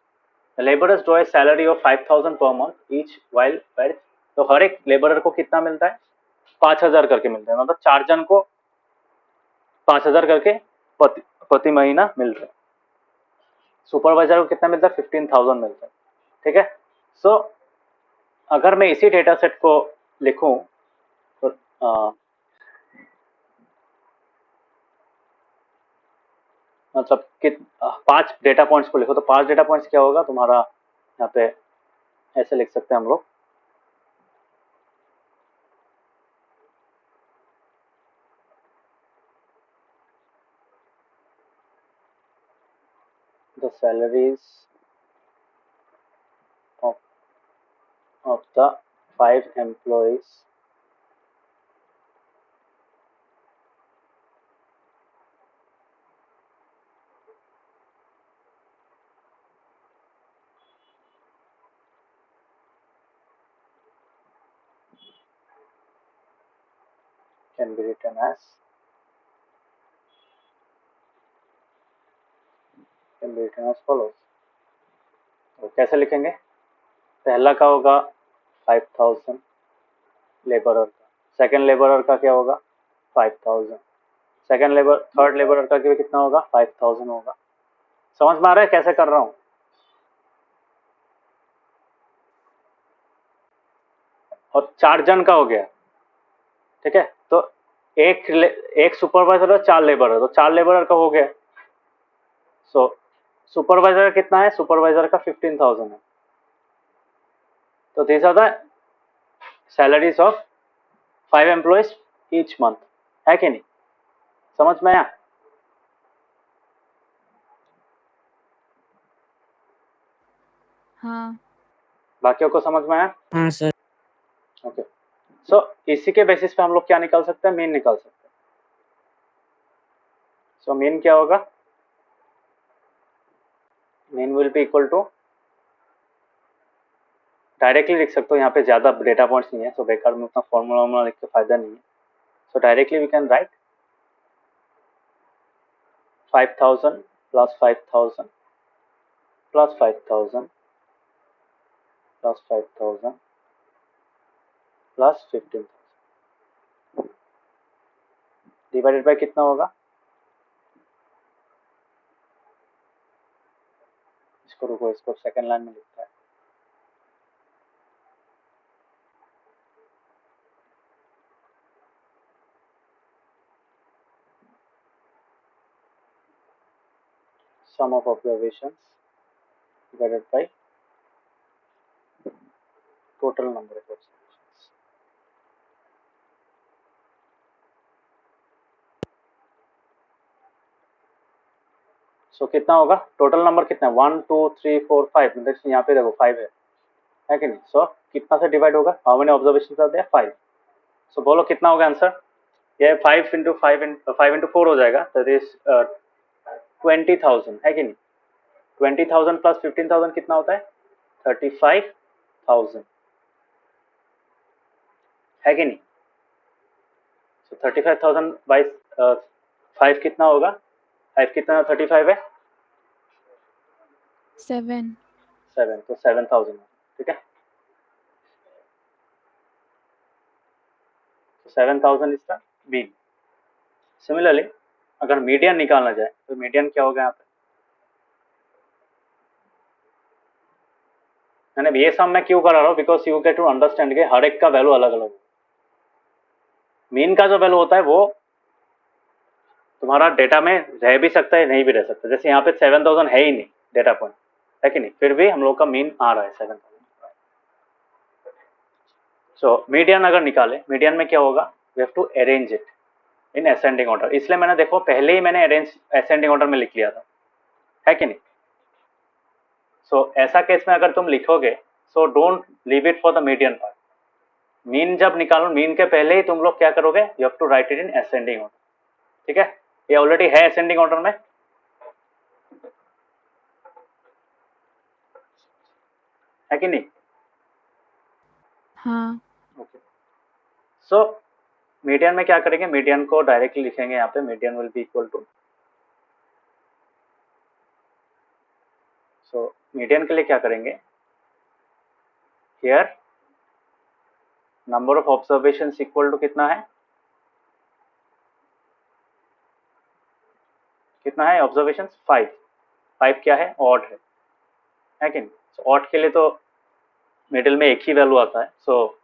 The labourers draw a salary of 5000 per month each while. तो हर एक labourer को कितना मिलता है? 5000 करके मिलता है. मतलब 4 जन को 5000 करके प्रति महीना मिल रहा है. सुपरवाइजर को कितना मिलता है? 15000 मिलता है. ठीक है. सो अगर मैं इसी डेटा सेट को लिखूं तो मतलब 5 डेटा पॉइंट्स को लिखो तो 5 डेटा पॉइंट्स क्या होगा तुम्हारा? यहाँ पे ऐसे लिख सकते हैं हम लोग. The salaries of the 5 employees can be written as follows. तो कैसे लिखेंगे? पहला का होगा 5000 लेबरर का. सेकंड लेबरर का क्या होगा? 5000. थर्ड लेबरर का कितना होगा? 5000 होगा. समझ में आ रहा है कैसे कर रहा हूं? और 4 जन का हो गया. ठीक है. तो एक सुपरवाइजर और 4 लेबरर. तो 4 लेबरर का हो गया. सो सुपरवाइजर का कितना है? सुपरवाइजर का 15000 है. तो these are the salaries of 5 employees each month. है कि नहीं? समझ में आया? हाँ. बाकियों को समझ में आया? हाँ सर. ओके. सो इसी के बेसिस पे हम लोग क्या निकाल सकते हैं? मीन निकाल सकते हैं. सो मीन क्या होगा? Mean will be equal to, directly लिख सकते हो. यहाँ पे ज्यादा डेटा पॉइंट्स नहीं है तो बेकार में उतना फॉर्मूला लिख के फायदा नहीं है. So directly we can write 5000 plus 5000 plus 5000 plus 5000 plus 15000 divided by कितना होगा? इसको रुको, इसको सेकंड लाइन में लिखता है. Sum of observations divided by total number of observations. सो कितना होगा? टोटल नंबर कितना है? 1 2 3 4 5. मतलब यहाँ पे देखो 5 है कि नहीं? सो कितना से डिवाइड होगा? How many observations are there? 5. So बोलो कितना होगा आंसर? ये 5 इंटू 4 हो जाएगा. That is 20,000. है कि नहीं? 20,000 प्लस 15,000 कितना होता है? 35,000. है कि नहीं? सो 35,000 बाई 5 कितना होगा? 5 कितना? 35 है. 7. 7. तो 7,000. ठीक है. 7,000 इज द मीन. सिमिलरली अगर मीडियन निकालना जाए तो मीडियन क्या होगा यहाँ पे? मैंने ये सब मैं क्यों करा रहा हूँ? Because you get to understand के हर एक का वैल्यू अलग अलग. मीन का जो वैल्यू होता है वो तुम्हारा डेटा में रह भी सकता है, नहीं भी रह सकता. जैसे यहाँ पे 7,000 है ही नहीं डेटा पॉइंट, है कि नहीं? फिर भी हम लोग का मीन आ रहा है 7,000. सो मीडियन अगर निकाले, मीडियन में क्या होगा, we have to arrange it in ascending order, इसलिए मैंने देखो पहले ही मैंने अरेंज असेंडिंग ऑर्डर में लिख लिया था, है कि नहीं। सो ऐसा केस में अगर तुम लिखोगे, so don't leave it for the median part, mean जब निकालो, मीन के पहले ही तुम लोग क्या करोगे, you have to write it in ascending order, ठीक है। ये ऑलरेडी है असेंडिंग ऑर्डर में, है कि नहीं। हाँ ओके, सो मीडियन में क्या करेंगे, मीडियन को डायरेक्टली लिखेंगे यहाँ पे, median will be equal to, so median के लिए क्या करेंगे, here number of observation equal to कितना है, कितना है ऑब्जर्वेशन, 5, 5 क्या है, ऑड है कि नहीं। सो ऑड के लिए तो मिडिल में एक ही वैल्यू आता है, सो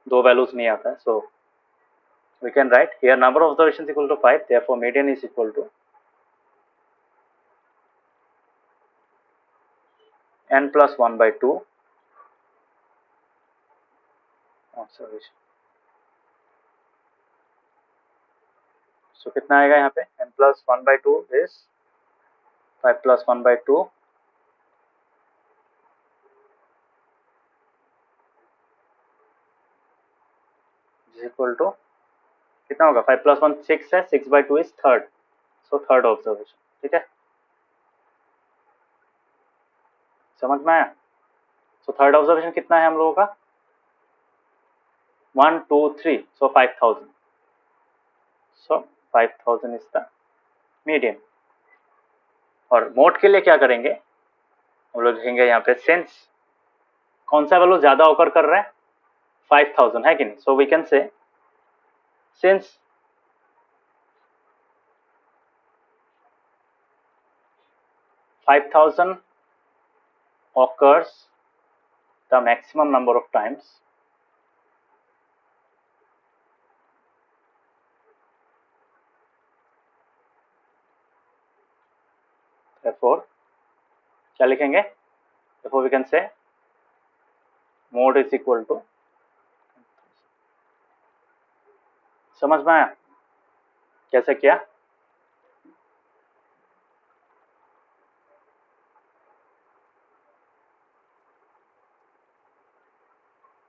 दो वैल्यूज नहीं आता है, so we can write here number of observation equal to 5, therefore median is equal to n plus 1 by 2 observation. So कितना आएगा यहाँ पे, n plus 1 by 2 is 5 plus 1 by 2 is equal to कितना होगा, 5 plus 1 6 है, 6 by 2 is third, so third observation, ठीक है, समझ में आया। सो थर्ड ऑब्जर्वेशन कितना है हम लोगों का, 1 2 3, सो 5000, सो 5000 इज द मीडियन। और मोड के लिए क्या करेंगे, हम लोग लिखेंगे यहाँ पे सिंस कौन सा वैल्यू ज्यादा ऑकर कर रहा है, 5000, है कि नहीं। So we can say since 5000 occurs the maximum number of times, therefore क्या लिखेंगे, therefore we can say mode is equal to, समझ में आया कैसे किया।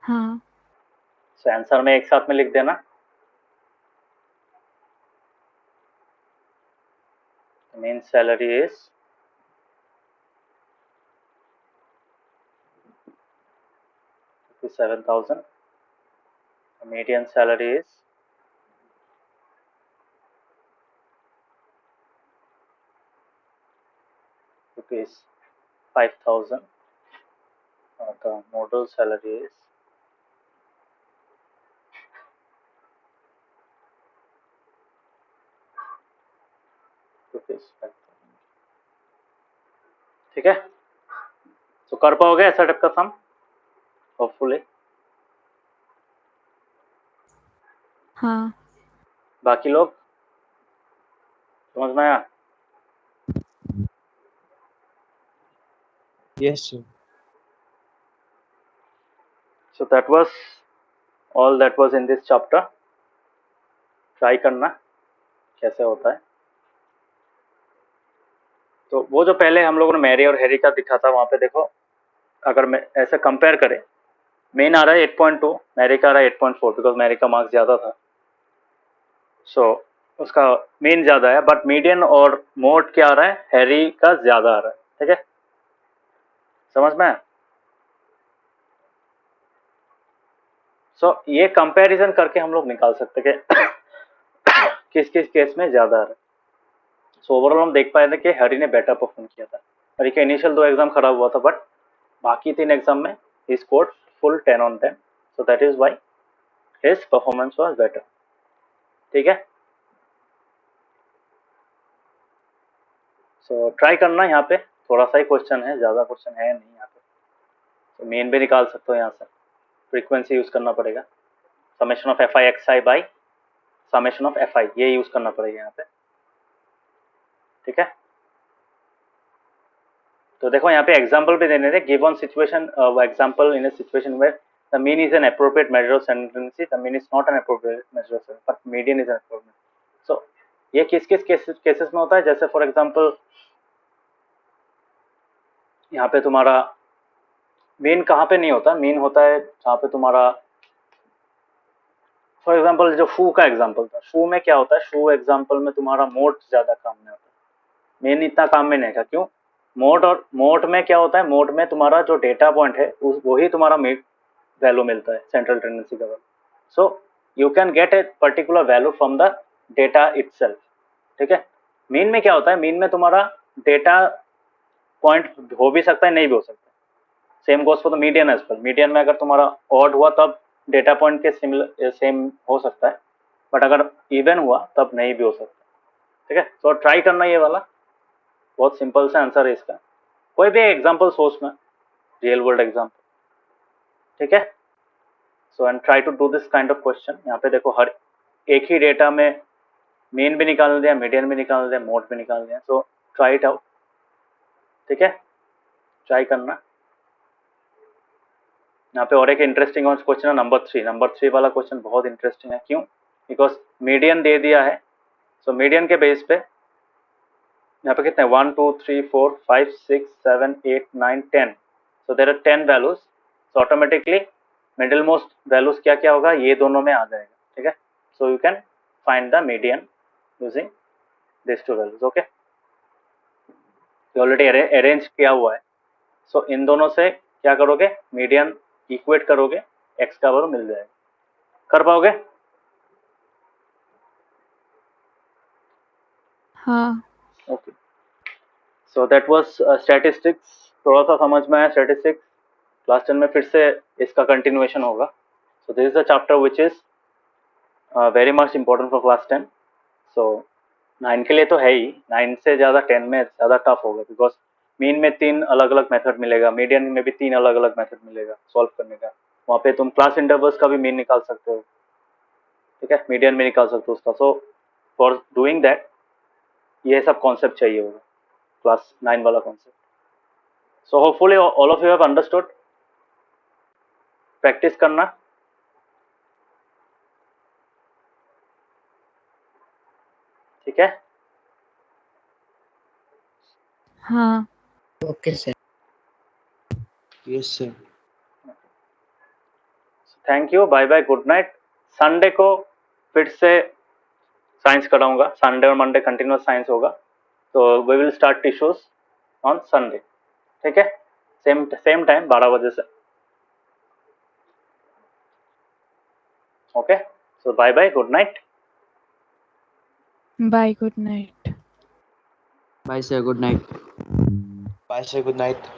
हाँ सो आंसर में एक साथ में लिख देना, main salary is 57,000, median salary is rupees 5,000, the model salary is rupees 5,000, ठीक है। तो कर पाओगे ऐसा टाइप का सम, होपफुली। हाँ बाकी लोग समझ में आया, Yes, sir. so that was all that was in this chapter, try करना कैसे होता है। तो वो जो पहले हम लोगों ने मैरी और हैरी का दिखा था, वहां पे देखो अगर मैं ऐसे कंपेयर करें, मेन आ रहा है 8.2, मैरी का आ रहा है 8.4, बिकॉज मैरी का मार्क्स ज्यादा था, सो उसका मेन ज्यादा है, बट मीडियन और मोड क्या आ रहा है, हैरी का ज्यादा आ रहा है, ठीक है, समझ में। सो ये कंपैरिजन करके हम लोग निकाल सकते कि किस किस केस में ज्यादा आ रहा है। सो ओवरऑल हम देख पाए थे कि हैरी ने बेटर परफॉर्म किया था, हैरी का इनिशियल 2 एग्जाम खराब हुआ था, बट बाकी 3 एग्जाम में he scored full 10 on 10, so that is why his performance was better, ठीक है। सो ट्राई करना, यहाँ पे थोड़ा सा ही क्वेश्चन है, ज्यादा क्वेश्चन है नहीं यहाँ पे, तो मेन भी निकाल सकते हो यहाँ से, फ्रीक्वेंसी यूज करना पड़ेगा, summation of F i x I by summation of F I, ये यूज करना पड़ेगा यहाँ पे, ठीक है। तो देखो यहाँ पे एग्जांपल भी देने थे, given situation example in a situation where the mean is an appropriate measure of central tendency, the mean is not an appropriate measure of but median is an appropriate. So ये किस किस cases में होता है? जैसे for example यहाँ पे तुम्हारा मीन कहाँ पे नहीं होता, मीन होता है जहाँ पे तुम्हारा फॉर एग्जांपल जो फू का एग्जांपल था, फू में क्या होता है, फू एग्जांपल में तुम्हारा मोड ज्यादा काम में होता है, मीन इतना काम में नहीं था। क्यों? मोड और मोड में क्या होता है, मोड में तुम्हारा जो डेटा पॉइंट है वही तुम्हारा वैल्यू मिलता है सेंट्रल टेंडेंसी का value. So you can get a particular value from the data itself. ठीक है। मीन में क्या होता है, मीन में तुम्हारा डेटा पॉइंट हो भी सकता है, नहीं भी हो सकता। Same goes for the median as well. Median में अगर तुम्हारा ऑड हुआ तब डेटा पॉइंट के सेम हो सकता है, बट अगर इवन हुआ तब नहीं भी हो सकता। ठीक है। तो ट्राई करना ये वाला, बहुत सिंपल सा आंसर है इसका। कोई भी एग्जांपल सोच में, रियल वर्ल्ड एग्जांपल। ठीक है। So and try to do this kind of question. यहाँ पे देखो हर एक ही डेटा में मीन भी निकाल दिया, मीडियन भी निकाल दिया, मोड भी निकाल दिया। So try it out. ठीक है, ट्राई करना। यहाँ पे और एक इंटरेस्टिंग क्वेश्चन है नंबर 3। नंबर 3 वाला क्वेश्चन बहुत इंटरेस्टिंग है। क्यों? बिकॉज मीडियन दे दिया है। सो मीडियन के बेस पे यहाँ पे कितने 1 2 3 4 5 6 7 8 9 10। So there are 10 values. So automatically middle most values क्या क्या होगा, ये दोनों में आ जाएगा। ठीक है। सो you can find the median using this to values. Okay, already arrange किया हुआ है। सो इन दोनों से क्या करोगे, मीडियन इक्वेट करोगे, एक्स का वैल्यू मिल जाएगा। कर पाओगे? हाँ। Okay, so that was statistics. थोड़ा सा समझ में आया स्टैटिस्टिक्स। क्लास 10 में फिर से इसका कंटिन्यूएशन होगा। सो this is the chapter which is very much important for class 10। सो 9 के लिए तो है ही, 9 से ज़्यादा 10 में ज़्यादा टफ होगा, बिकॉज मीन में 3 अलग अलग मेथड मिलेगा, मीडियन में भी 3 अलग अलग मेथड मिलेगा सॉल्व करने का। वहाँ पे तुम क्लास इंटरवल्स का भी मीन निकाल सकते हो। ठीक है, मीडियन में निकाल सकते हो उसका। सो फॉर डूइंग दैट ये सब कॉन्सेप्ट चाहिए होगा, क्लास 9 वाला concept. So hopefully all of you have understood. Practice करना। ठीक है। हाँ। Okay, sir. Yes, sir. Thank you, bye bye, good night. Sunday को फिर से साइंस कराऊंगा। संडे और मंडे कंटिन्यूस साइंस होगा। तो we will start tissues on Sunday. ठीक है, सेम टाइम 12 बजे से। Okay, so bye bye, good night. Bye. Good night. Bye, sir. Good night. Bye, sir. Good night.